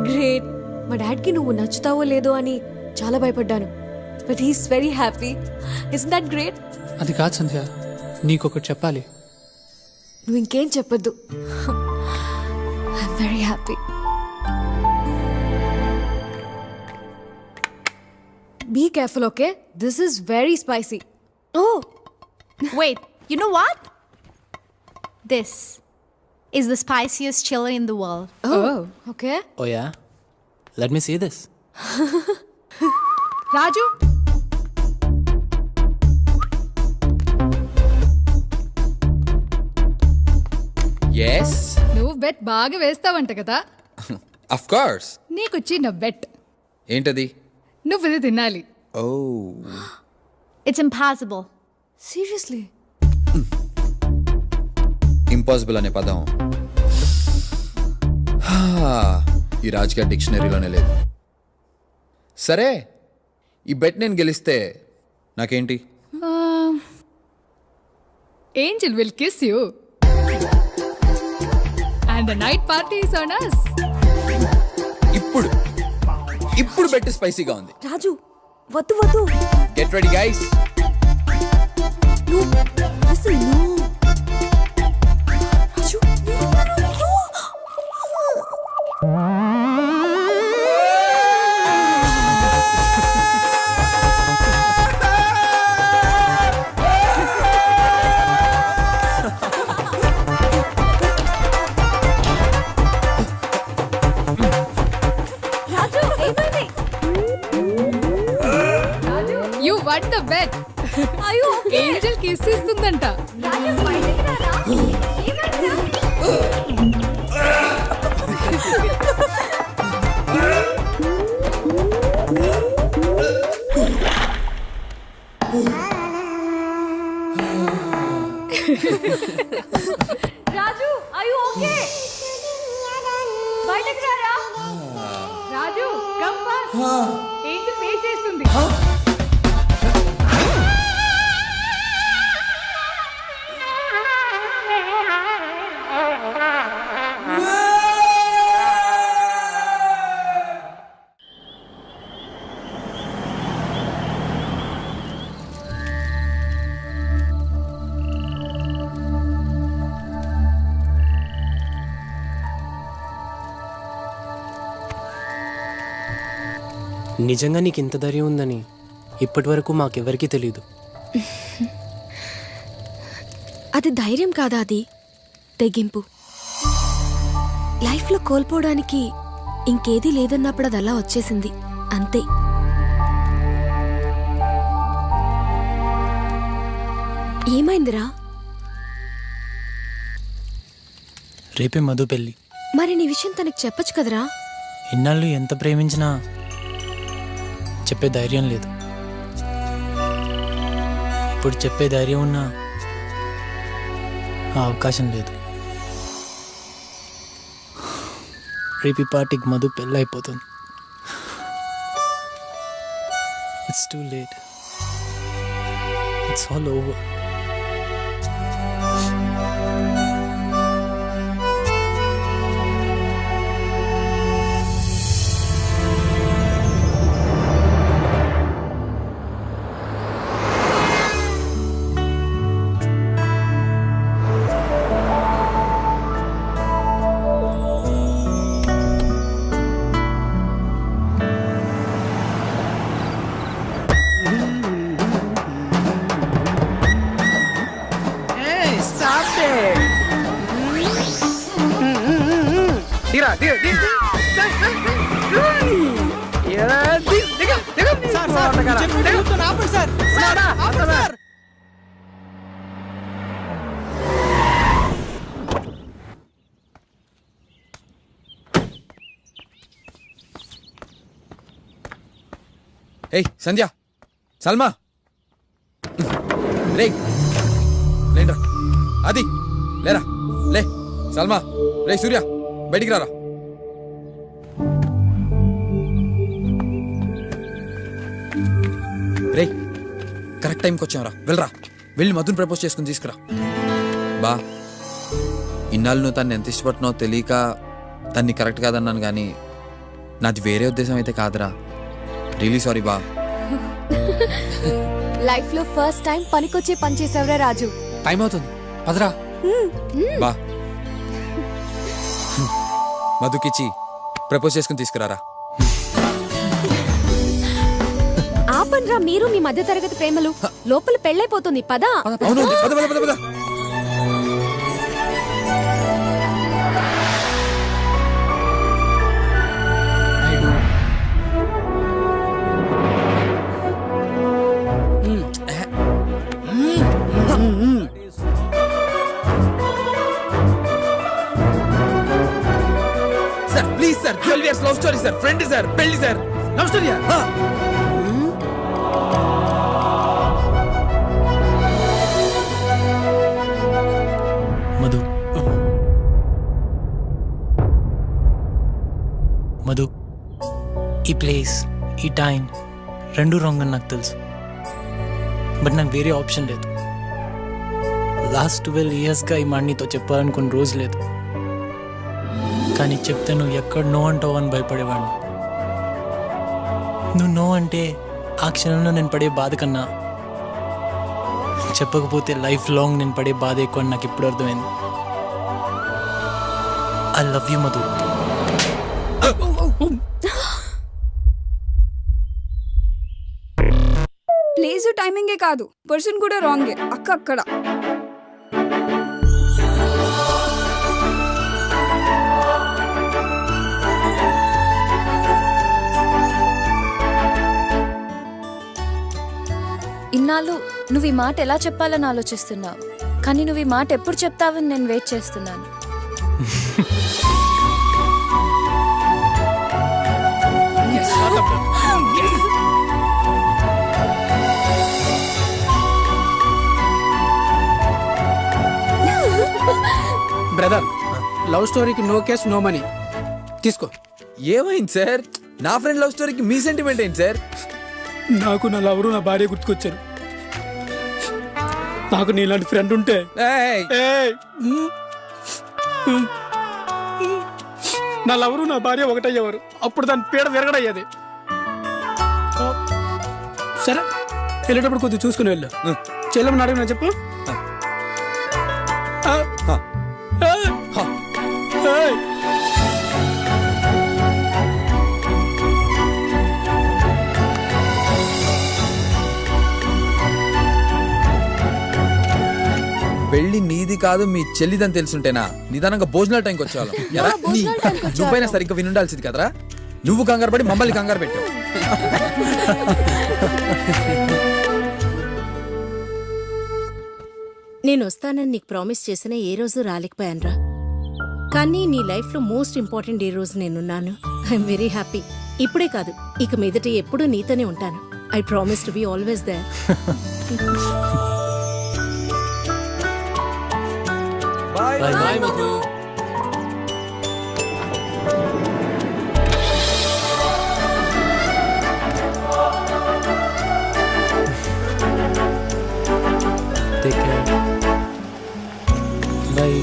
గ్రేట్. మా డాడ్కి నువ్వు నచ్చుతావో లేదో అని చాలా భయపడ్డాను, but he's very happy. Isn't that great? అది కాదు సంధ్య, నీకొకటి చెప్పాలి. నువ్వు ఇంకేం చెప్పొద్దు. I'm very happy. Be careful, okay? This is very spicy. Oh, wait, you know what? This is the spiciest chili in the world. Oh, okay. Oh yeah, let me see this. Raju ఎస్ నువ్వు bet బాగా వేస్తావంట కదా. Of course. నీకు చిన్న bet. ఏంటది? నువ్వు ఇది తినాలి. Oh it's impossible. Seriously? Impossible అనే పదం ఈ రాజకీయ డిక్షనరీలోనే లేదు. సరే, ఈ బెట్ నేను గెలిస్తే నాకేంటి? Angel will kiss you. And the night party is on us. ఇప్పుడు బెట్ స్పైసీగా ఉంది. రాజు వద్దు వద్దు. Get ready guys. అసలు రాజు You won the bet. అయ్యో Angel kiss ఇస్తుందంట. Raju are you okay? బయటకు రారా. రాజు come fast. Angel pay చేస్తుంది. నిజంగా నీకు ఇంత ధైర్యం ఉందని ఇప్పటి వరకు మాకెవరికీ తెలీదు. అది ధైర్యం కాదా, అది తెగింపు. లైఫ్లో కోల్పోవడానికి ఇంకేదీ లేదన్నప్పుడు అది అలా వచ్చేసింది అంతే. ఏమైందిరా? రేపే మధు పెళ్ళి. మరి నీ విషయం తనకి చెప్పొచ్చు కదరా. ఇన్నాళ్ళు ఎంత ప్రేమించినా చెప్పే ధైర్యం లేదు. ఇప్పుడు చెప్పే ధైర్యం ఉన్నా ఆ అవకాశం లేదు. రేపు పార్టీకి మధు పెళ్ళి అయిపోతుంది. It's too late. It's all over. ఏయ్ సంధ్య, సల్మా, రే లేండ్రా. అది లేరా, లే సల్మా, రే సూర్య బయటికి రారా. రే కరెక్ట్ టైంకి వచ్చావురా, వెళ్ళరా. వెళ్ళి మధుని ప్రపోజ్ చేసుకుని తీసుకురా. బా, ఇన్నాళ్ళు నువ్వు తను ఎంత ఇష్టపడుతున్నావు తెలియక తన్ని కరెక్ట్ కాదన్నాను, కానీ నాది వేరే ఉద్దేశం అయితే కాదురా. రియలీ సారీ బా. లైఫ్ లో ఫస్ట్ టైం పనికొచ్చే పని చేసావురా రాజు. టైం అవుతుంది, పదరా. బా, మధుకిచ్చి ప్రపోజ్ చేసుకుని తీసుకురారా. ఆపండ్రా మీరు మీ మధ్య తరగతి ప్రేమలు. లోపల పెళ్ళైపోతుంది, పదా. అవును, పద పద పద పద. Sir 12 years love story sir, friend sir, పెళ్లి సార్. లవ్ స్టోరీయా? మధు మధు, ఈ ప్లేస్, ఈ టైం రెండు రాంగ్ అని నాకు తెలుసు. బట్ నాకు వేరే ఆప్షన్ లేదు. లాస్ట్ 12 yearsగా ఈ మాట నీతో చెప్పాలనుకున్న రోజు లేదు. కానీ చెప్తే నువ్వు ఎక్కడ నో అంటావు అని భయపడేవాడిని. నువ్వు నో అంటే ఆ క్షణంలో నేను పడే బాధ కన్నా చెప్పకపోతే లైఫ్ లాంగ్ నేను పడే బాధ ఎక్కువ అని నాకు ఇప్పుడు అర్థమైంది. I love you Madhu. Place టైమింగే కాదు, పర్సన్ కూడా రాంగే. అక్క అక్కడ ఇన్నాళ్ళు నువ్వు ఈ మాట ఎలా చెప్పాలని ఆలోచిస్తున్నావు, కానీ నువ్వు ఈ మాట ఎప్పుడు చెప్తావని నేను వెయిట్ చేస్తున్నాను. బ్రదర్, లవ్ స్టోరీకి నో కేస్ నో మనీ. తీసుకో. ఏమైంది సార్? నా ఫ్రెండ్ లవ్ స్టోరీకి మీ సెంటిమెంట్ ఏంటి సార్? నాకు నా లవరు నా భార్య గుర్తుకొచ్చారు. నాకు నీలాంటి ఫ్రెండ్ ఉంటే నా లవరు నా భార్య ఒకటయ్యేవారు. అప్పుడు దాని పీడ విరగడయ్యేది. సరే, వెళ్ళేటప్పుడు కొద్దిగా చూసుకుని వెళ్ళు. చెల్లెమని అడిగినా చెప్పు. పెళ్లి నీది కాదు మీ చెల్లిదని తెలుసుంటేనా నిదానంగా భోజనాల టైంకి వచ్చేవాళ్ళం. నువ్వైనా సరిగ్గా వినుండాల్సింది కదరా. నువ్వు కంగారు పడి మమ్మల్ని కంగారు పెట్టావు. నేను వస్తానని నీకు ప్రామిస్ చేసిన ఏ రోజు రాలేకపోయానురా. కానీ నీ లైఫ్లో మోస్ట్ ఇంపార్టెంట్ ఏ రోజు నేనున్నాను. I am very happy. ఇప్పుడే కాదు, ఇక మీదట ఎప్పుడూ నీతోనే ఉంటాను. I promise to be always there. Bye bye Madhu. Take care. Bye.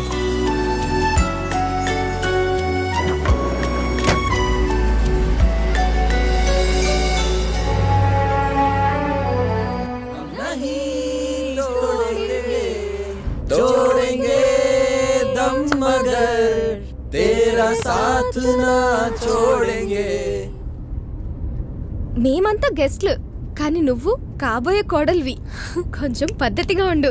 మేమంతా గెస్ట్లు, కానీ నువ్వు కాబోయే కోడల్వి. కొంచెం పద్ధతిగా ఉండు.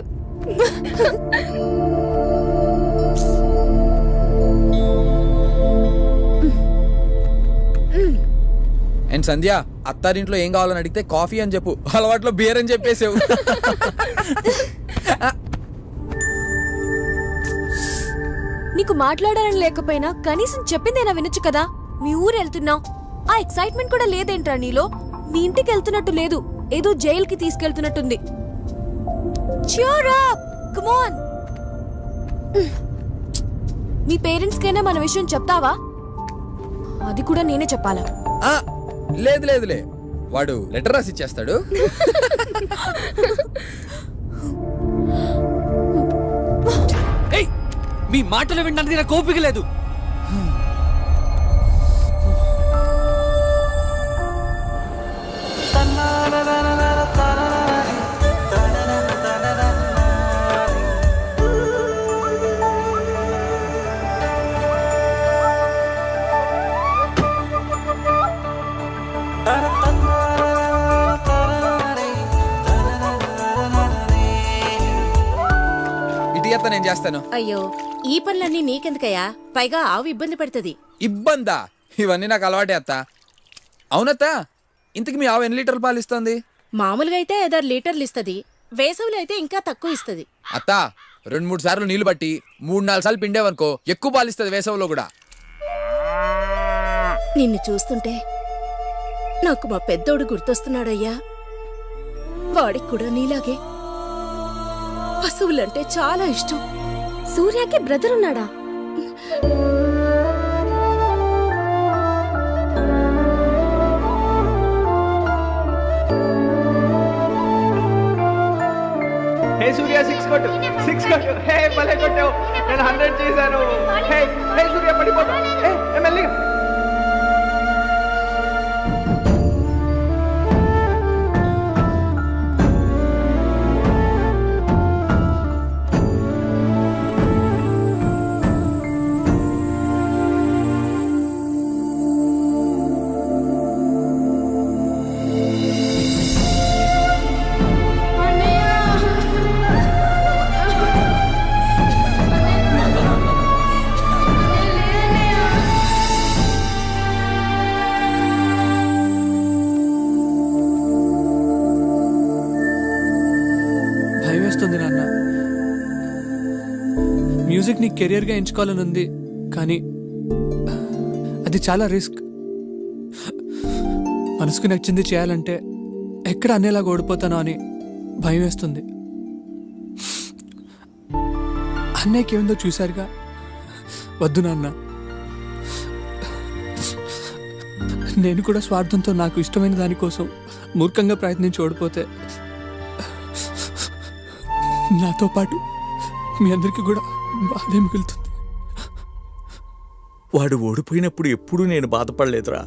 అండ్ సంధ్య, అత్తారింట్లో ఏం కావాలని అడిగితే కాఫీ అని చెప్పు, అలవాట్లో బియర్ అని చెప్పేసావు. నీకు మాట్లాడాలని లేకపోయినా కనీసం చెప్పిందేనా వినొచ్చు కదా. మీ ఊరు వెళ్తున్నావు, ఆ ఎక్సైట్మెంట్ కూడా లేదేంట్రా నీలో? మీ ఇంటికి వెళ్తున్నట్టు లేదు, ఏదో జైలుకి తీసుకెళ్తున్నట్టుంది. Cheer up! Come on! Me parents కైనా మన విషయం చెప్తావా? అది కూడా నేనే చెప్పాలా? లేదు లేదులే, వాడు లెటర్ రాసి ఇచ్చేస్తాడు. మీ మాటలు వినడానికి నాకు ఓపిక లేదు. ఇటు నేను చేస్తాను. అయ్యో, ఈ పనులన్నీ నీకెందుకయ్యా? పైగా ఆవు ఇబ్బంది పడుతుంది. ఇబ్బందా? ఇవన్నీ నాకు అలవాటే అత్త. అవునత్త, ఇంతకు మీ ఆవు ఎన్ని లీటర్లు పాలు ఇస్తుంది? మామూలుగా అయితే 5-6 లీటర్లు ఇస్తుంది. వేసవిలో అయితే ఇంకా తక్కువ ఇస్తుంది. అత్త, 2-3 సార్లు నీళ్లు బట్టి 3-4 సార్లు పిండేవనుకో ఎక్కువ పాలు ఇస్తుంది వేసవిలో కూడా. నిన్ను చూస్తుంటే నాకు మా పెద్దోడు గుర్తొస్తున్నాడయ్యా. వాడికి కూడా నీలాగే పశువులంటే చాలా ఇష్టం. సూర్యకి బ్రదర్ ఉన్నాడా? హే సూర్య 6 కొట్టు 6 కొట్టు. హే భలే కొట్టావు. నేను 100 చేశాను. హే హే సూర్య పడిపోతా. హే మెల్లిగా. భయం వేస్తుంది నాన్న. మ్యూజిక్ ని కెరియర్గా ఎంచుకోవాలని ఉంది, కానీ అది చాలా రిస్క్. మనసుకు నచ్చింది చేయాలంటే ఎక్కడ అనేలాగా ఓడిపోతానో అని భయం వేస్తుంది. అన్నయ్యకి ఏముందో చూశారుగా. వద్దు నాన్న. నేను కూడా స్వార్థంతో నాకు ఇష్టమైన దానికోసం మూర్ఖంగా ప్రయత్నించి ఓడిపోతే నాతో పాటు మీ అందరికీ కూడా బాధే మిగులుతుంది. వాడు ఓడిపోయినప్పుడు ఎప్పుడూ నేను బాధపడలేదురా.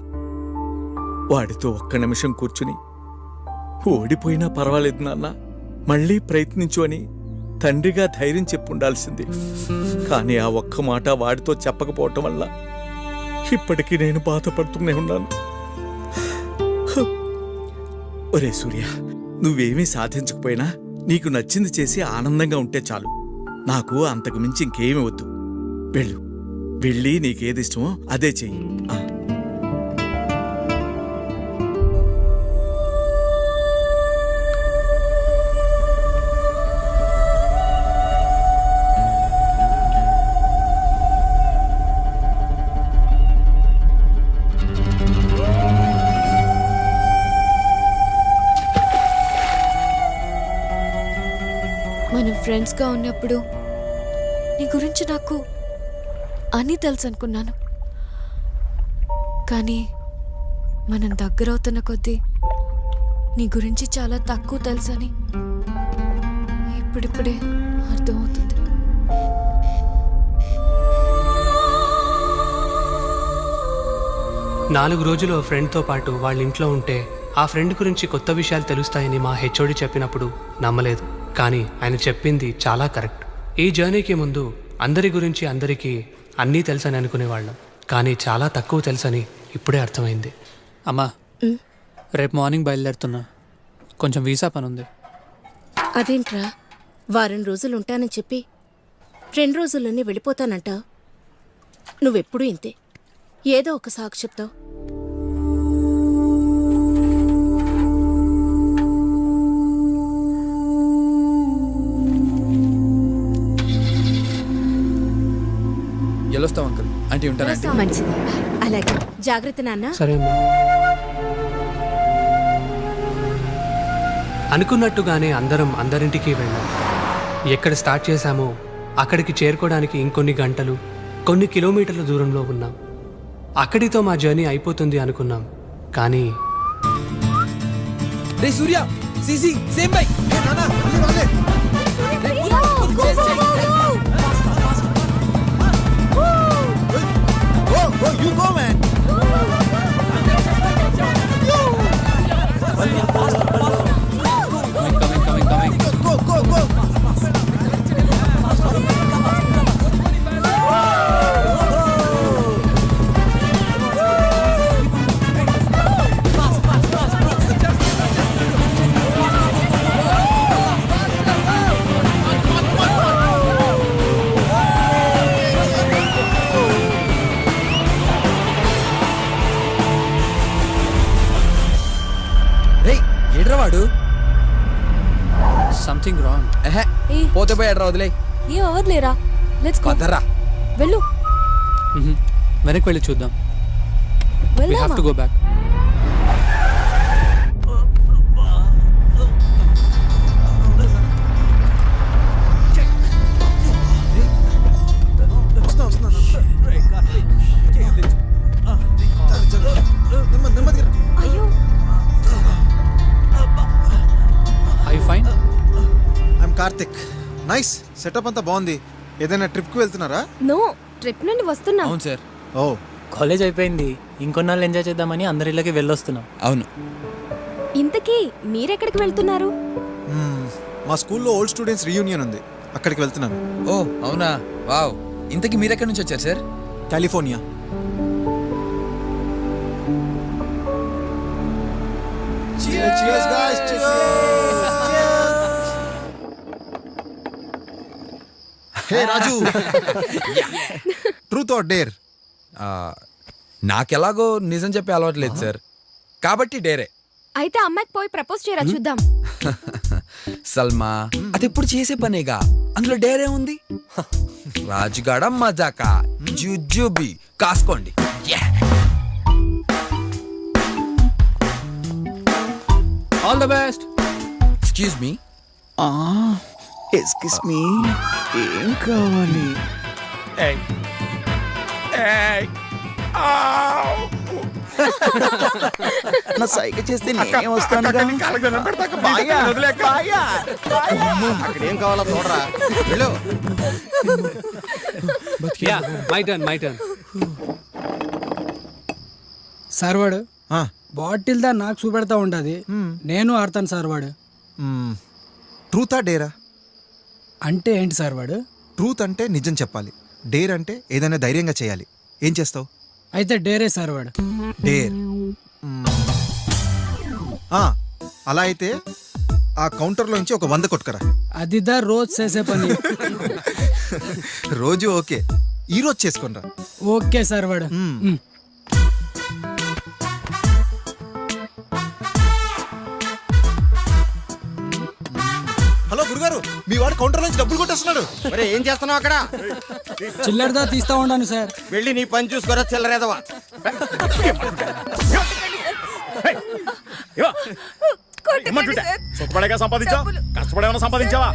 వాడితో ఒక్క నిమిషం కూర్చుని ఓడిపోయినా పర్వాలేదు నాన్న, మళ్ళీ ప్రయత్నించు అని తండ్రిగా ధైర్యం చెప్పుండాల్సింది. కానీ ఆ ఒక్క మాట వాడితో చెప్పకపోవటం వల్ల ఇప్పటికీ నేను బాధపడుతూనే ఉన్నాను. ఒరే సూర్య, నువ్వేమీ సాధించకపోయినా నీకు నచ్చింది చేసి ఆనందంగా ఉంటే చాలు. నాకు అంతకు మించి ఇంకేమీ వద్దు. వెళ్ళు, వెళ్ళి నీకేది ఇష్టమో అదే చెయ్యి. మనం ఫ్రెండ్స్గా ఉన్నప్పుడు నీ గురించి నాకు అన్నీ తెలుసు అనుకున్నాను. కానీ మనం దగ్గరవుతున్న కొద్దీ నీ గురించి చాలా తక్కువ తెలుసని ఇప్పుడిప్పుడే అర్థమవుతుంది. నాలుగు రోజులు ఓ ఫ్రెండ్తో పాటు వాళ్ళ ఇంట్లో ఉంటే ఆ ఫ్రెండ్ గురించి కొత్త విషయాలు తెలుస్తాయని మా హెచ్ఓడి చెప్పినప్పుడు నమ్మలేదు. కానీ ఆయన చెప్పింది చాలా కరెక్ట్. ఈ జర్నీకి ముందు అందరి గురించి అందరికీ అన్నీ తెలుసని అనుకునేవాళ్ళం, కానీ చాలా తక్కువ తెలుసని ఇప్పుడే అర్థమైంది. అమ్మా, రేపు మార్నింగ్ బయలుదేరుతున్నా. కొంచెం వీసా పని ఉంది. అదేంట్రా, వారం రోజులు ఉంటానని చెప్పి 2 రోజుల్లోనే వెళ్ళిపోతానంట. నువ్వెప్పుడూ ఇంతే, ఏదో ఒక సాకు చెప్తావు. వెళ్ళొస్తాం అంకుల్. అంటే ఉంటానంటే మంచిది. అలాగే, జాగ్రత్త నాన్న. సరే అమ్మా. అనుకున్నట్టుగానే అందరం అందరింటికి వెళ్ళాం. ఎక్కడ స్టార్ట్ చేశామో అక్కడికి చేరుకోవడానికి ఇంకొన్ని గంటలు, కొన్ని కిలోమీటర్ల దూరంలో ఉన్నాం. అక్కడితో మా జర్నీ అయిపోతుంది అనుకున్నాం, కానీ రే Surya, CC same bike. You go, man. Coming. Go. వాడు సంథింగ్ రాంగ్. పోతే పోయాడు రా, వదిలే. ఏం అవ్వదులేరా, లెట్స్ గో. పదరా. వెళ్ళు. వెనక్కి వెళ్ళి చూద్దాం. We have to go back. Are you fine? I'm Karthik. Nice setup అంతా బాగుంది. ఏదైనా ట్రిప్కి వెళ్తున్నారా? నో, ట్రిప్ నుండి వస్తున్నా. అవును సార్. ఓ, కాలేజ్ అయిపోయింది, ఇంకొన్నాళ్ళు ఎంజాయ్ చేద్దామని అందరి ఇళ్ళకి వెళ్ళొస్తున్నాం. అవును. ఇంతకీ మీరెక్కడికి వెళ్తున్నారు? మా స్కూల్లో ఓల్డ్ స్టూడెంట్స్ రీయూనియన్ ఉంది, అక్కడికి వెళ్తున్నాను. ఓ అవునా, వావ్. ఇంతకీ మీరెక్కడి నుంచి వచ్చారు sir? California. Cheers guys, hey Raju, truth or dare? నాకెలాగో నిజం చెప్పే అలవాటు లేదు సార్, కాబట్టి డేరే. అయితే అమ్మాయికి పోయి ప్రపోజ్ చేయరా చూద్దాం. సల్మా, అది ఎప్పుడు చేసే పనేగా, అందులో డేరే ఉంది. రాజుగాడ మజాకా, జుజుబి కాసుకోండి. All the best. Excuse me. Excuse me, ఏం కావాలి? నా సైగ చేస్తే నేనే వస్తాను. అక్కడేం కావాలో చూడరా. వెళ్ళు. Yeah, my turn. సార్ వాడు బాటిల్ దా నాకు చూపెడతా ఉంటది, నేను ఆడతాను సార్ వాడు. ట్రూతా డేరా? అంటే ఏంటి సార్ వాడు? ట్రూత్ అంటే నిజం చెప్పాలి, డేర్ అంటే ఏదైనా ధైర్యంగా చేయాలి. ఏం చేస్తావు? అయితే డేరే సార్ వాడు. డేర్. అలా అయితే ఆ కౌంటర్లో నుంచి ఒక 100 కొట్టుకరా. అదిదా రోజు చేసే పని. రోజు ఓకే, ఈ రోజు చేసుకోనరా. ఓకే సార్ వాడు. హలో గురుగారు, మీ వాడు కౌంటర్ నుంచి డబ్బులు కొట్టేస్తున్నాడు. మరి ఏం చేస్తున్నావు అక్కడ? చిల్లరదా తీస్తా ఉన్నాను సార్. వెళ్ళి నీ పని చూసుకోరా చిల్లరేదవా. సంపాదించావా?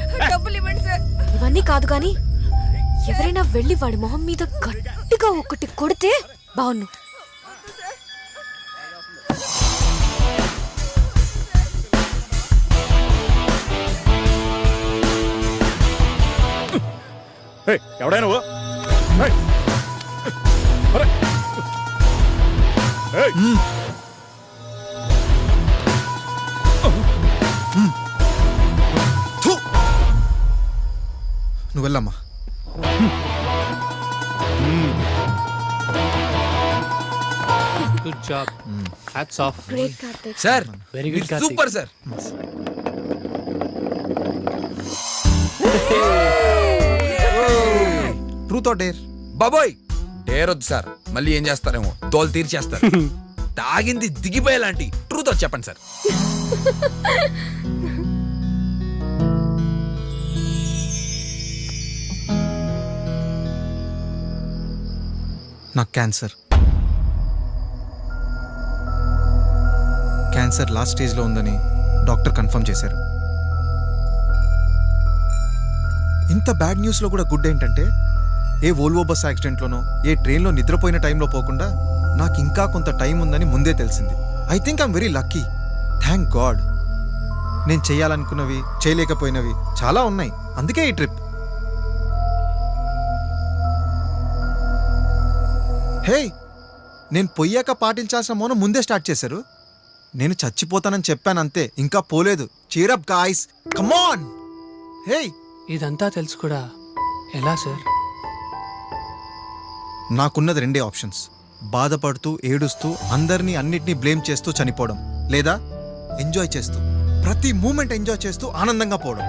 ఇవన్నీ కాదు కానీ ఎవరైనా వెళ్ళి వాడి మొహం మీద గట్టిగా ఒకటి కొడితే బాగున్ను. ఎవడా నువ్వు? నువ్వు వెళ్ళమ్మా. Good job. Hats off. Great, Karthik. Sir, Very good, Karthik. Super sir. Truth or dare? బాబోయ్, డేరొద్దు సార్, మళ్ళీ ఏం చేస్తారేమో, తోలు తీర్చేస్తారు. తాగింది దిగిపోయేలాంటి ట్రూత్ వచ్చి చెప్పండి సార్. నాకు క్యాన్సర్ లాస్ట్ స్టేజ్లో ఉందని డాక్టర్ కన్ఫర్మ్ చేశారు. ఇంత బ్యాడ్ న్యూస్లో కూడా గుడ్ ఏంటంటే ఏ వోల్వో బస్ యాక్సిడెంట్లోనో ఏ ట్రైన్లో నిద్రపోయిన టైంలో పోకుండా నాకు ఇంకా కొంత టైం ఉందని ముందే తెలిసింది. I think I'm very lucky. Thank God. నేను చేయాలనుకున్నవి చేయలేకపోయినవి చాలా ఉన్నాయి, అందుకే ఈ ట్రిప్. హే, నేను పొయ్యాక పాటించాల్సిన మౌనం ముందే స్టార్ట్ చేశారు. నేను చచ్చిపోతానని చెప్పాను అంతే, ఇంకా పోలేదు. Cheer up guys, come on. Hey, ఇదంతా తెలుసు కూడా ఎలా సార్? నాకున్నది 2 ఆప్షన్స్. బాధపడుతూ ఏడుస్తూ అందరినీ అన్నిటినీ బ్లేమ్ చేస్తూ చనిపోవడం, లేదా ఎంజాయ్ చేస్తూ ప్రతి మూమెంట్ ఎంజాయ్ చేస్తూ ఆనందంగా పోవడం.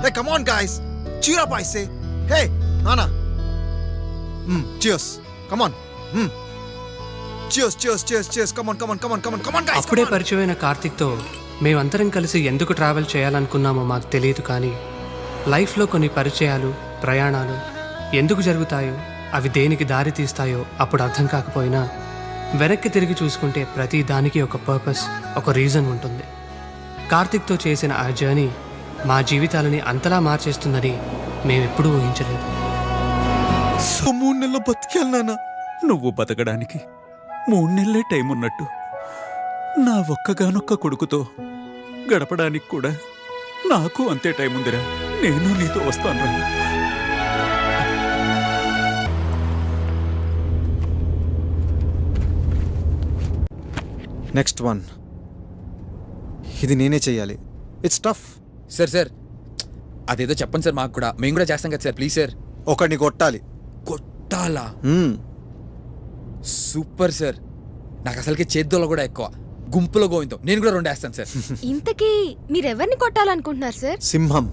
Hey come on guys, cheer up I say. Hey నానా, cheers, come on. cheers, come on guys. అప్పుడే పరిచయమైన కార్తిక్తో మేమందరం కలిసి ఎందుకు ట్రావెల్ చేయాలనుకున్నామో మాకు తెలియదు, కానీ లైఫ్లో కొన్ని పరిచయాలు, ప్రయాణాలు ఎందుకు జరుగుతాయో, అవి దేనికి దారి తీస్తాయో అప్పుడు అర్థం కాకపోయినా వెనక్కి తిరిగి చూసుకుంటే ప్రతి దానికి ఒక పర్పస్, ఒక రీజన్ ఉంటుంది. కార్తిక్తో చేసిన ఆ జర్నీ మా జీవితాలని అంతలా మార్చేస్తుందని మేమెప్పుడూ ఊహించలేదు. 3 నెలలు బతికాను నాన్న. నువ్వు బతకడానికి 3 నెలలే టైం ఉన్నట్టు నా ఒక్కగానొక్క కొడుకుతో గడపడానికి కూడా నాకు అంతే టైం ఉందిరా. నేను నీతో వస్తాను రా. నెక్స్ట్ వన్, ఇది నేనే చెయ్యాలి. It's tough. సార్ అదేదో చెప్పండి సార్, మాకు కూడా, మేము కూడా చేస్తాం కదా సార్. Please sir. ఒకడిని కొట్టాలి. కొట్టాలా? Super sir. నాకు అసలుకి చేద్దోలో కూడా ఎక్కువ. గుంపులో గోవిందో నేను కూడా 2 వేస్తాను సార్. ఇంతకీ మీరెవరిని కొట్టాలనుకుంటున్నారు సార్? సింహం,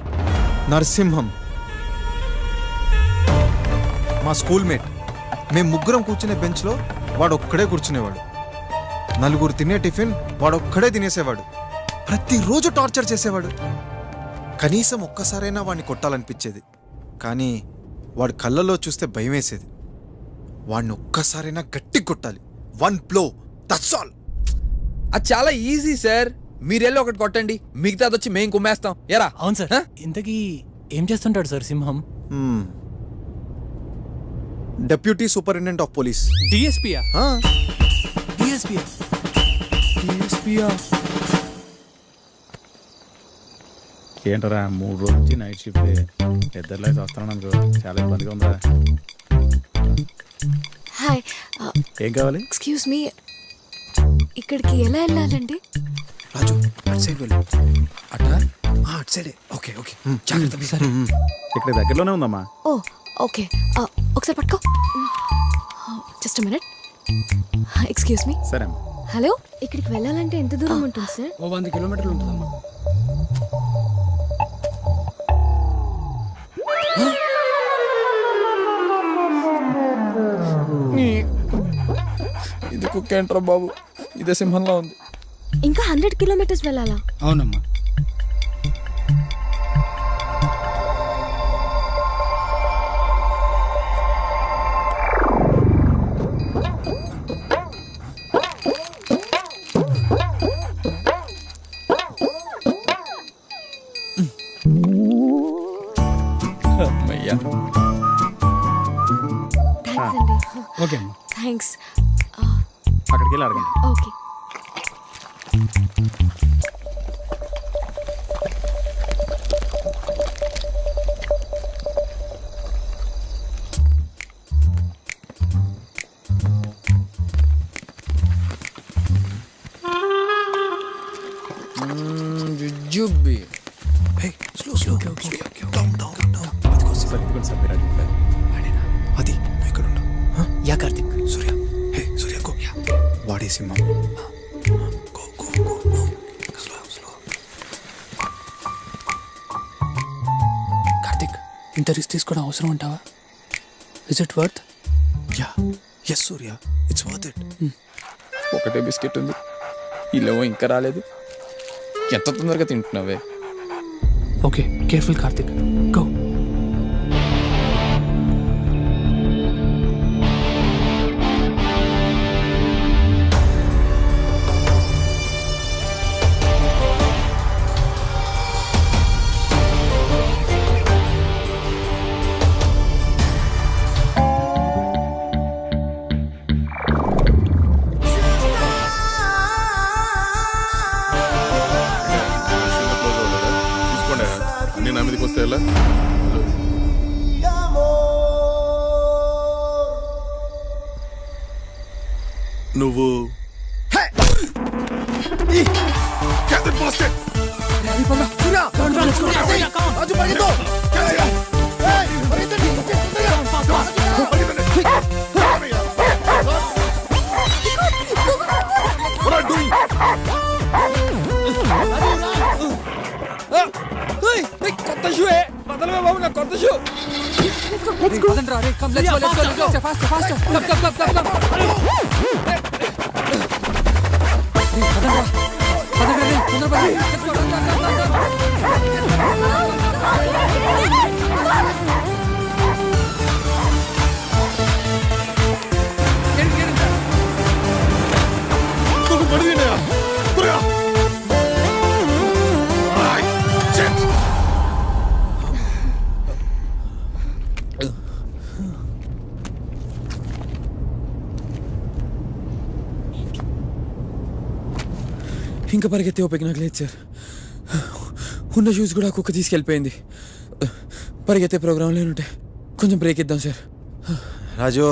నరసింహం, మా స్కూల్ మేట్. మేము ముగ్గురం కూర్చునే బెంచ్లో వాడు ఒక్కడే కూర్చునేవాడు. 4 తినే టిఫిన్ వాడు ఒక్కడే తినేసేవాడు. ప్రతిరోజు టార్చర్ చేసేవాడు. కనీసం ఒక్కసారైనా వాడిని కొట్టాలనిపించేది, కానీ వాడి కళ్ళల్లో చూస్తే భయం వేసేది. వాడిని ఒక్కసారైనా గట్టి కొట్టాలి. 1 బ్లో, దట్స్ ఆల్. అది చాలా ఈజీ సార్. మీరెళ్ళి ఒకటి కొట్టండి, మిగతాది వచ్చి మేము కుమ్మేస్తాం. ఎరా? అవును సార్. ఇంతకీ ఏం చేస్తుంటాడు sir Simham? Deputy superintendent of police. డిఎస్పీయా? డిఎస్పీయా? ఏంటరా 3 రోజుల నుంచి నైట్ షిఫ్ట్ ఇద్దరులో వస్తున్నాను అనుకో, చాలా ఇబ్బందిగా ఉందా? హాయ్, ఏం కావాలి? ఎక్స్క్యూజ్ మీ, ఇక్కడికి ఎలా వెళ్ళాలండి? రాజు అటు సైడ్ వెళ్ళు. అటా? అటు సైడే. ఓకే ఓకే, జాగ్రత్త. ఇక్కడ దగ్గరలోనే ఉందమ్మా. ఓ ఓకే, ఒకసారి పట్టుకో. Just minute. Excuse me. సరే అమ్మా. హలో, ఇక్కడికి వెళ్ళాలంటే ఎంత దూరం ఉంటుంది సార్? 100 కిలోమీటర్లు ఉంటుందమ్మా. ఇది కుక్కేంట్రా బాబు, ఇదే సింహంలో ఉంది. ఇంకా 100 కిలోమీటర్స్ వెళ్ళాలా? అవునమ్మా. అమ్మయ్యా. థ్యాంక్స్ అండి. ఓకే అమ్మా. థ్యాంక్స్. అక్కడికి వెళ్ళి అడగండి. ఓకే. జుబ్బి. అది ఇక్కడ yeah Karthik. Surya, hey Surya go. వాడే Simham. Go go go go. Slow. Karthik, ఇంత రిస్క్ తీసుకోవడం అవసరం అంటావా? Is it worth? Yeah, yes Surya, it's worth it. ఒకటే బిస్కెట్ ఉంది, ఇలావో ఇంకా రాలేదు. ఎంత తొందరగా తింటున్నావే? Okay, careful Karthik, go. నువ్వు కొత్త షూ బదలవే బాబు, నా కొత్త షూ. ఇంకా పరిగెత్తే ఓపిక నాకు లేదు సార్. ఉన్న షూస్ కూడా కుక్క తీసుకెళ్ళిపోయింది. పరిగెత్తే ప్రోగ్రాంలో ఉంటాయి. కొంచెం బ్రేక్ ఇద్దాం సార్. రాజు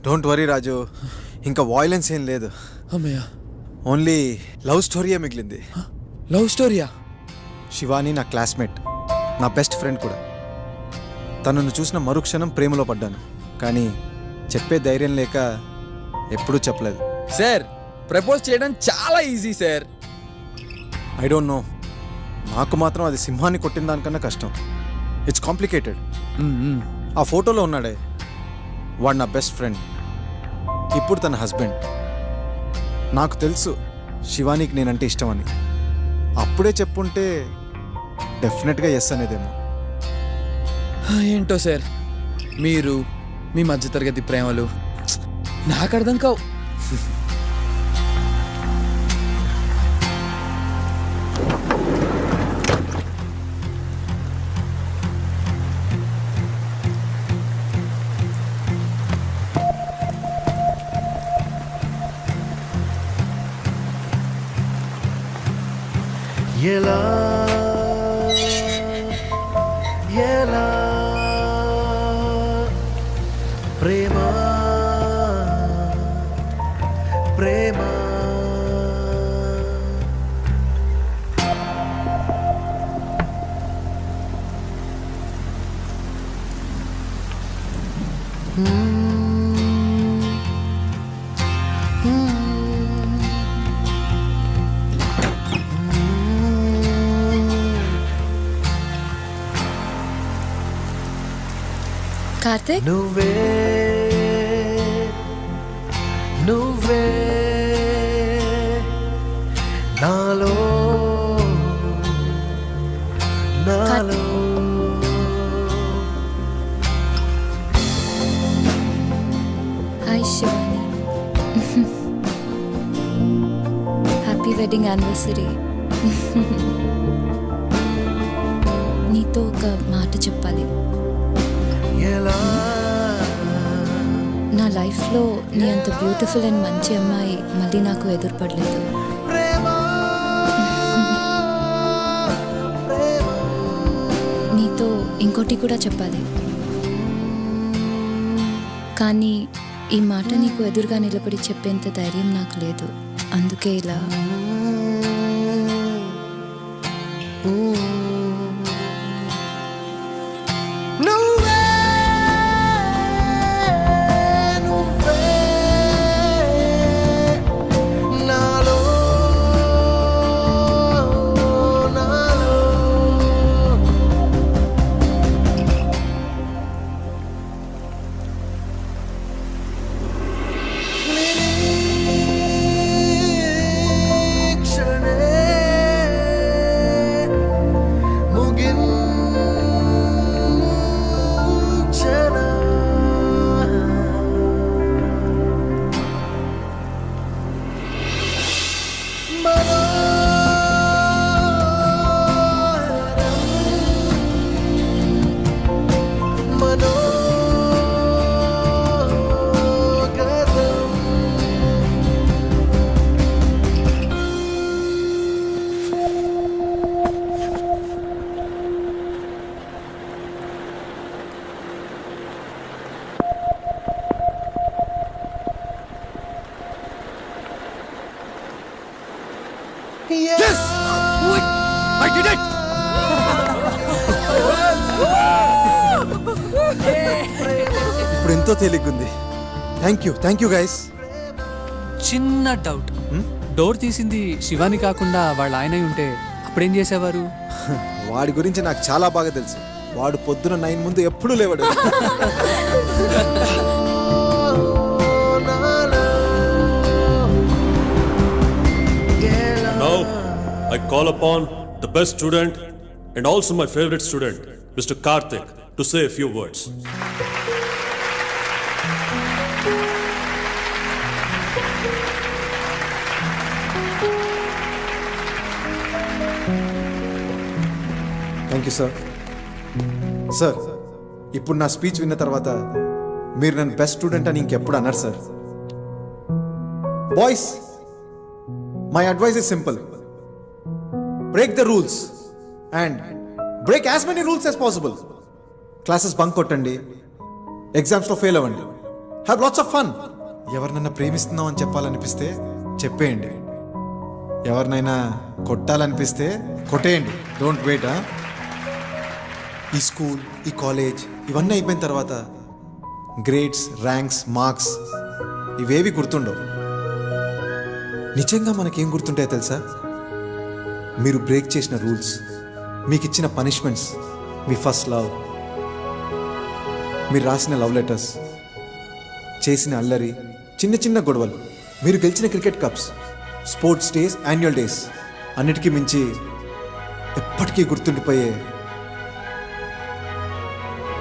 డోంట్ వరీ రాజు, ఇంకా వాయిలెన్స్ ఏం లేదు. అమ్మయ్య, ఓన్లీ లవ్ స్టోరీయే మిగిలింది. లవ్ స్టోరీయా? శివాని నా క్లాస్మేట్, నా బెస్ట్ ఫ్రెండ్ కూడా. తనను చూసిన మరుక్షణం ప్రేమలో పడ్డాను, కానీ చెప్పే ధైర్యం లేక ఎప్పుడూ చెప్పలేదు. సార్, ప్రపోజ్ చేయడం చాలా easy sir. I don't know, నాకు మాత్రం అది సింహాన్ని కొట్టిన దానికన్నా కష్టం. It's complicated. ఆ ఫోటోలో ఉన్నాడే, వాడు నా బెస్ట్ ఫ్రెండ్, ఇప్పుడు తన హస్బెండ్. నాకు తెలుసు శివానికి నేనంటే ఇష్టం అని. అప్పుడే చెప్పుంటే డెఫినెట్గా ఎస్ అనేదేమో. ఏంటో సార్, మీరు మీ మధ్యతరగతి ప్రేమలు నాకు అర్థం కావు. ఎలా ఎలా ప్రేమ ప్రేమ కార్తిక్, నువ్వే నువ్వే నాలో నాలో hi Shivani. Happy wedding anniversary. నీతో ఒక మాట చెప్పాలి. నా లైఫ్లో నీ అంత బ్యూటిఫుల్ అండ్ మంచి అమ్మాయి మళ్ళీ నాకు ఎదురుపడలేదు. నీతో ఇంకోటి కూడా చెప్పాలి, కానీ ఈ మాట నీకు ఎదురుగా నిలబడి చెప్పేంత ధైర్యం నాకు లేదు. అందుకే ఇలా. Yes! I did it! ఇప్పుడు ఎంతో తేలిగ్గుంది. Thank you guys. చిన్న డౌట్, డోర్ తీసింది శివాని కాకుండా వాళ్ళ ఆయన ఉంటే అప్పుడేం చేసేవారు? వాడి గురించి నాకు చాలా బాగా తెలుసు. వాడు పొద్దున 9 ముందు ఎప్పుడూ లేవాడు. Now, I call upon the best student and also my favorite student, Mr. Karthik, to say a few words. Thank you sir. Sir, ఇప్పుడు నా స్పీచ్ విన్న తర్వాత మీరు నన్ను బెస్ట్ స్టూడెంట్ అని ఇంకెప్పుడు అన్నారు sir. Boys, my advice is simple. Break the rules and break as many rules as possible. Classes bunk కొట్టండి, ఎగ్జామ్స్లో ఫెయిల్ అవ్వండి, హ్యావ్ లాట్స్ ఆఫ్ ఫన్. ఎవరినైనా ప్రేమిస్తున్నాం అని చెప్పాలనిపిస్తే చెప్పేయండి, ఎవరినైనా కొట్టాలనిపిస్తే కొట్టేయండి. Don't wait. ఈ స్కూల్, ఈ కాలేజ్ ఇవన్నీ అయిపోయిన తర్వాత గ్రేడ్స్, ర్యాంక్స్, మార్క్స్ ఇవేవి గుర్తుండవు. నిజంగా మనకేం గుర్తుంటాయో తెలుసా? మీరు బ్రేక్ చేసిన రూల్స్, మీకు ఇచ్చిన పనిష్మెంట్స్, మీ ఫస్ట్ లవ్, మీరు రాసిన లవ్ లెటర్స్, చేసిన అల్లరి, చిన్న చిన్న గొడవలు, మీరు గెలిచిన cricket cups, sports days, annual days, అన్నిటికీ మించి ఎప్పటికీ గుర్తుండిపోయే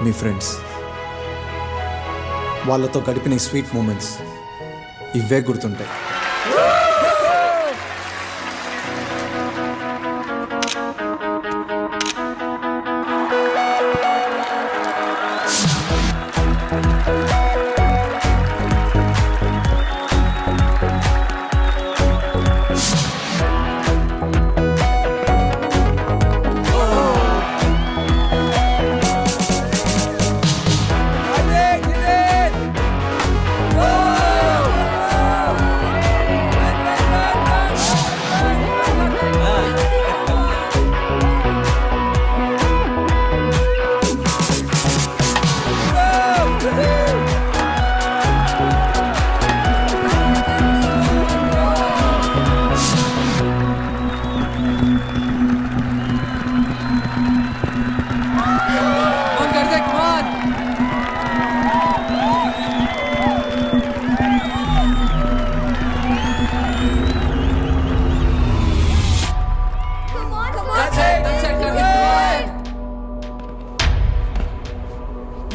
మీ ఫ్రెండ్స్, వాళ్ళతో గడిపిన ఈ స్వీట్ మూమెంట్స్, ఇవే గుర్తుంటాయి.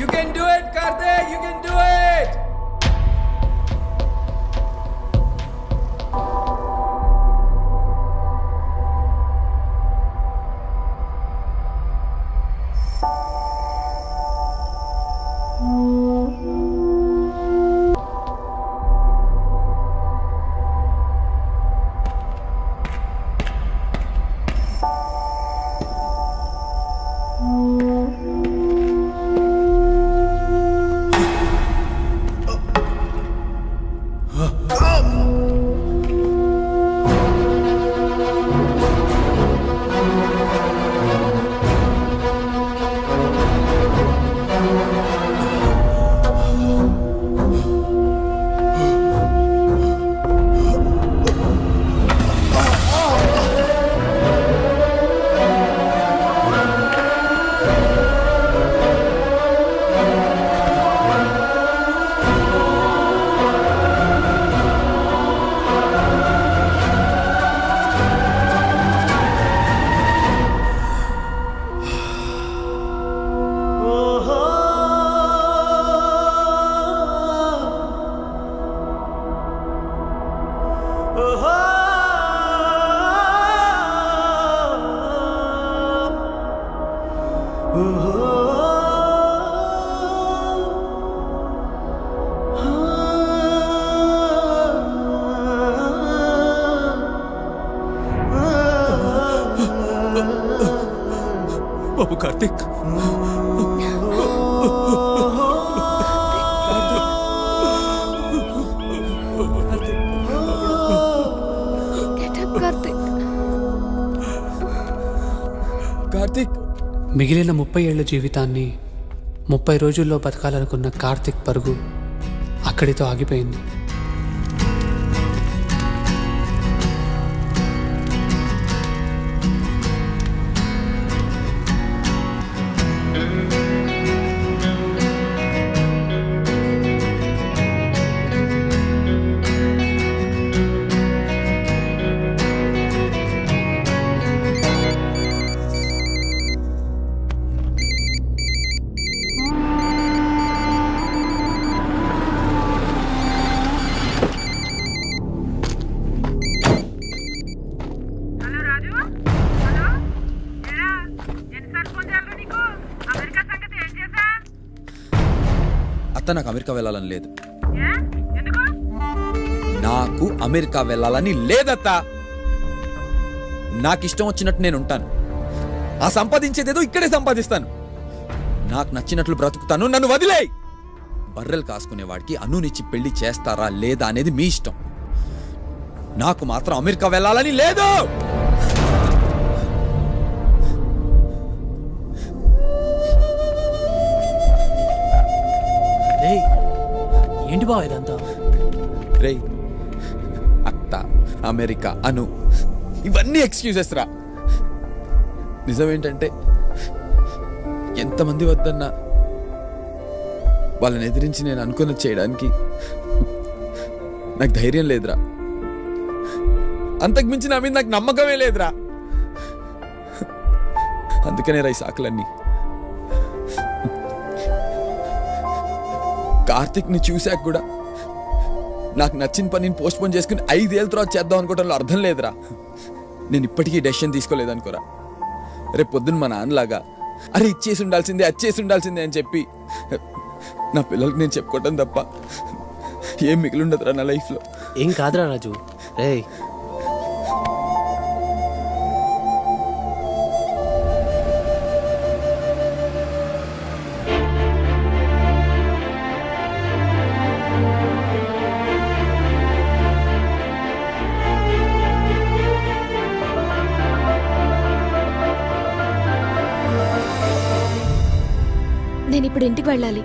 You can do it, Karthik! You can do it! బాబు కార్తిక్, కార్తిక్, మిగిలిన 30 ఏళ్ల జీవితాన్ని 30 రోజుల్లో బతకాలనుకున్న కార్తిక్ పరుగు అక్కడితో ఆగిపోయింది. అత్త నాకు అమెరికా వెళ్ళాలని లేదు. నాకు అమెరికా వెళ్ళాలని లేదత్తా. నాకు ఇష్టం వచ్చినట్టు నేను ఉంటాను. ఆ సంపాదించేదేదో ఇక్కడే సంపాదిస్తాను. నాకు నచ్చినట్లు బ్రతుకుతాను. నన్ను వదిలేయ్. బర్రెలు కాసుకునే వాడికి అనునిచ్చి పెళ్లి చేస్తారా లేదా అనేది మీ ఇష్టం. నాకు మాత్రం అమెరికా వెళ్ళాలని లేదు. ఏంటి బావ ఇదంతా? రే, అత్త, అమెరికా, అను ఇవన్నీ ఎక్స్క్యూజెస్ రా. నిజమేంటంటే ఎంతమంది వద్దన్నా వాళ్ళని ఎదిరించి నేను అనుకున్నది చేయడానికి నాకు ధైర్యం లేదురా. అంతకుమించి నా మీద నాకు నమ్మకమే లేదురా. అందుకనే రా ఈ సాకులన్నీ. కార్తిక్ని చూశాక కూడా నాకు నచ్చిన పనిని పోస్ట్ పోన్ చేసుకుని 5 ఏళ్ళ తర్వాత చేద్దాం అనుకోవడంలో అర్థం లేదురా. నేను ఇప్పటికీ డెసిషన్ తీసుకోలేదనుకోరా. రేపు పొద్దున్న మా నాన్నలాగా అరే ఇచ్చేసి ఉండాల్సిందే, అచ్చేసి ఉండాల్సిందే అని చెప్పి నా పిల్లలకి నేను చెప్పుకోవటం తప్ప ఏం మిగిలి ఉండదురా నా లైఫ్లో. ఏం కాదురా రాజు. రే నేను ఇప్పుడు ఇంటికి వెళ్ళాలి.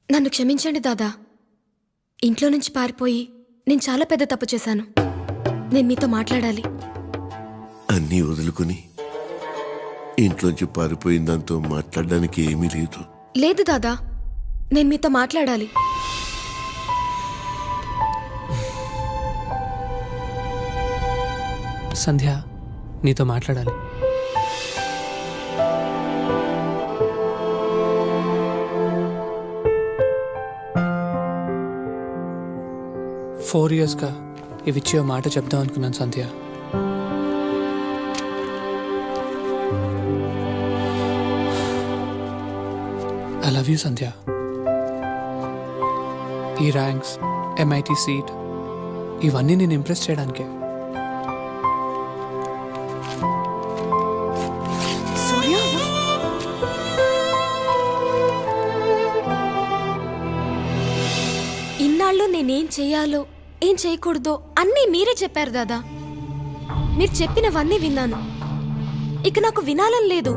నన్ను క్షమించండి దాదా. ఇంట్లో నుంచి పారిపోయి నేను చాలా పెద్ద తప్పు చేశాను. నేను మీతో మాట్లాడాలి. అన్నీ వదులుకుని ఇంట్లోంచి పారిపోయిన దాంతో మాట్లాడడానికి ఏమీ లేదు. లేదు దాదా, నేను మీతో మాట్లాడాలి. సంధ్య, నీతో మాట్లాడాలి. ఫోర్ ఇయర్స్గా ఇవిచ్చే మాట చెప్దాం అనుకున్నాను సంధ్య. ఐ లవ్ యూ సంధ్య. ఈ ర్యాంక్స్, MIT సీట్ ఇవన్నీ నేను ఇంప్రెస్ చేయడానికే. ఇన్నాళ్ళు నేనేం చెయ్యాలో ఏం చేయకూడదో అన్నీ మీరే చెప్పారు దాదా. మీరు చెప్పినవన్నీ విన్నాను. ఇక నాకు వినాలని లేదు.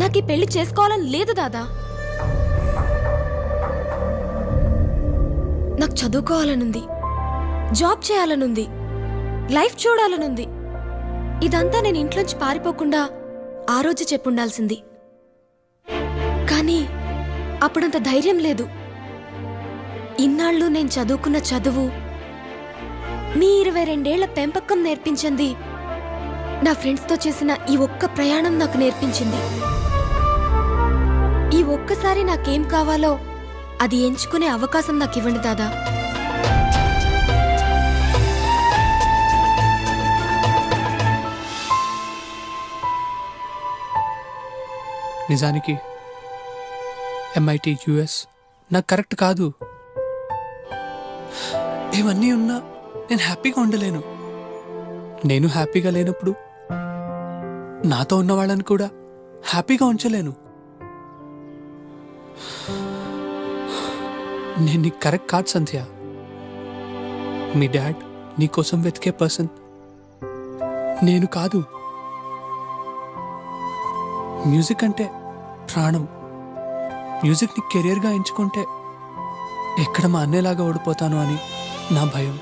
నాకు ఈ పెళ్లి చేసుకోవాలని లేదు దాదా. నాకు చదువుకోవాలనుంది, జాబ్ చేయాలనుంది, లైఫ్ చూడాలనుంది. ఇదంతా నేను ఇంట్లోంచి పారిపోకుండా ఆ రోజు చెప్పుండాల్సింది. కానీ అప్పుడంత ధైర్యం లేదు. ఇన్నాళ్ళు నేను చదువుకున్న చదువు, మీ 22 ఏళ్ల పెంపకం నేర్పించింది. నా ఫ్రెండ్స్తో చేసిన ఈ ఒక్క ప్రయాణం నాకు నేర్పించింది. ఈ ఒక్కసారి నాకేం కావాలో అది ఎంచుకునే అవకాశం నాకు ఇవ్వండి దాదా. నిజానికి MIT US నాకు కరెక్ట్ కాదు. ఇవన్నీ ఉన్నా నేను హ్యాపీగా ఉండలేను. నేను హ్యాపీగా లేనప్పుడు నాతో ఉన్న వాళ్ళని కూడా హ్యాపీగా ఉంచలేను. నేను నీకు కరెక్ట్ కాదు సంధ్య. మీ డాడ్ నీకోసం వెతికే పర్సన్ నేను కాదు. మ్యూజిక్ అంటే ప్రాణం. మ్యూజిక్ని కెరియర్గా ఎంచుకుంటే ఎక్కడ మా అన్నయ్యలాగా ఓడిపోతాను అని నా భయం.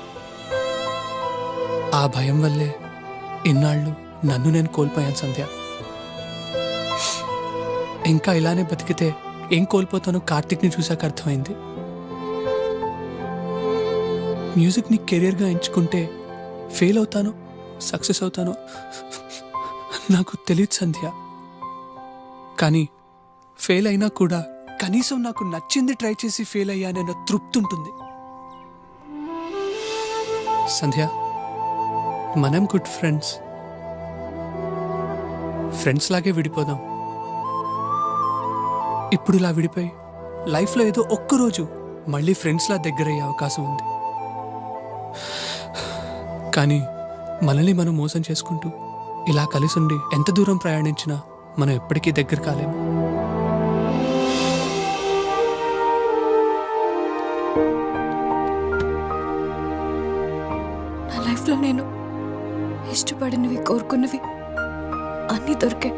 ఆ భయం వల్లే ఇన్నాళ్ళు నన్ను నేను కోల్పోయాను సంధ్య. ఇంకా ఇలానే బతికితే ఏం కోల్పోతానో కార్తిక్ని చూశాక అర్థమైంది. మ్యూజిక్ని కెరియర్గా ఎంచుకుంటే ఫెయిల్ అవుతానో సక్సెస్ అవుతానో నాకు తెలియదు సంధ్య. కానీ ఫెయిల్ అయినా కూడా కనీసం నాకు నచ్చింది ట్రై చేసి ఫెయిల్ అయ్యానన్న తృప్తి ఉంటుంది. సంధ్య, మనం గుడ్ ఫ్రెండ్స్. ఫ్రెండ్స్ లాగే విడిపోదాం. ఇప్పుడు ఇలా విడిపోయి లైఫ్లో ఏదో ఒక్కరోజు మళ్ళీ ఫ్రెండ్స్లా దగ్గరయ్యే అవకాశం ఉంది. కానీ మనల్ని మనం మోసం చేసుకుంటూ ఇలా కలిసి ఉండి ఎంత దూరం ప్రయాణించినా మనం ఎప్పటికీ దగ్గర కాలేము. నా లైఫ్లో నేను ఇష్టపడినవి, కోరుకున్నవి అన్నీ దొరికాయి.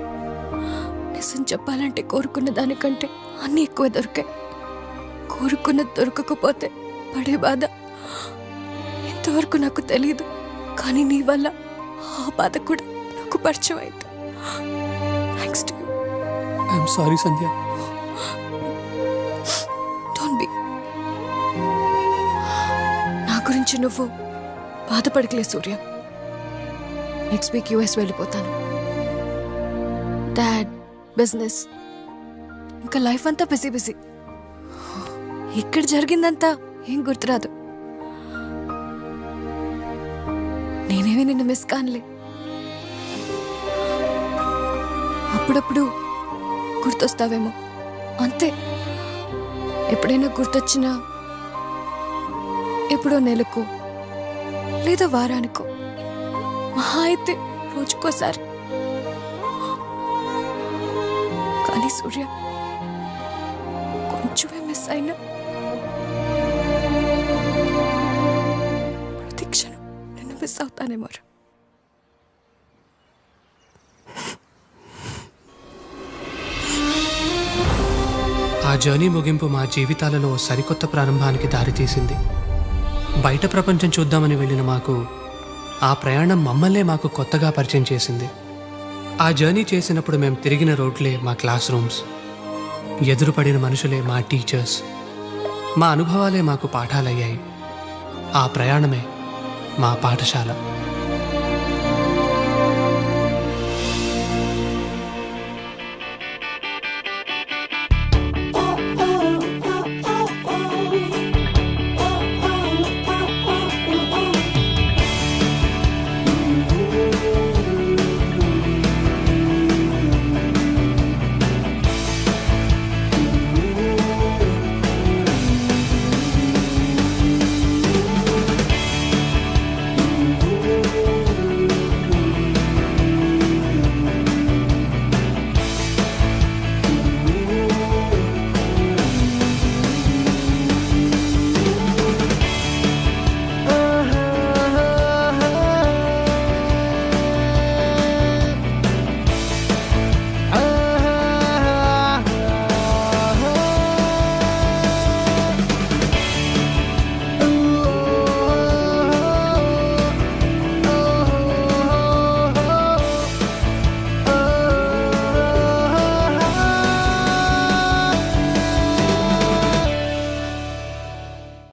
నిజం చెప్పాలంటే కోరుకున్న దానికంటే అన్నీ ఎక్కువ దొరికాయి. కోరుకున్నది దొరకకపోతే పడే బాధ ఇంతవరకు నాకు తెలియదు. కానీ నీ వల్ల ఆ బాధ కూడా నాకు పరిచయం అయింది. Thanks to you. I'm sorry Sandhya. Don't be. నా గురించి నువ్వు బాధపడకలే సూర్య. నెక్స్ట్ వీక్ యూఎస్ వెళ్ళిపోతాను. డాడ్, బిజినెస్, ఇంకా లైఫ్ అంతా బిజీ బిజీ. ఇక్కడ జరిగిందంతా ఏం గుర్తురాదు. నేనేమి నిన్ను మిస్ కానులే. అప్పుడప్పుడు గుర్తొస్తావేమో అంతే. ఎప్పుడైనా గుర్తొచ్చినా ఎప్పుడో నెలకు లేదా వారానికో, మహా అయితే రోజుకోసారి. కానీ సూర్య, కొంచెమే మిస్ అయినా ప్రతి క్షణం నిన్ను మిస్ అవుతానేమో. ఆ జర్నీ ముగింపు మా జీవితాలలో సరికొత్త ప్రారంభానికి దారితీసింది. బయట ప్రపంచం చూద్దామని వెళ్ళిన మాకు ఆ ప్రయాణం మమ్మల్నే మాకు కొత్తగా పరిచయం చేసింది. ఆ జర్నీ చేసినప్పుడు మేము తిరిగిన రోడ్లే మా క్లాస్ రూమ్స్, ఎదురుపడిన మనుషులే మా టీచర్స్, మా అనుభవాలే మాకు పాఠాలయ్యాయి. ఆ ప్రయాణమే మా పాఠశాల.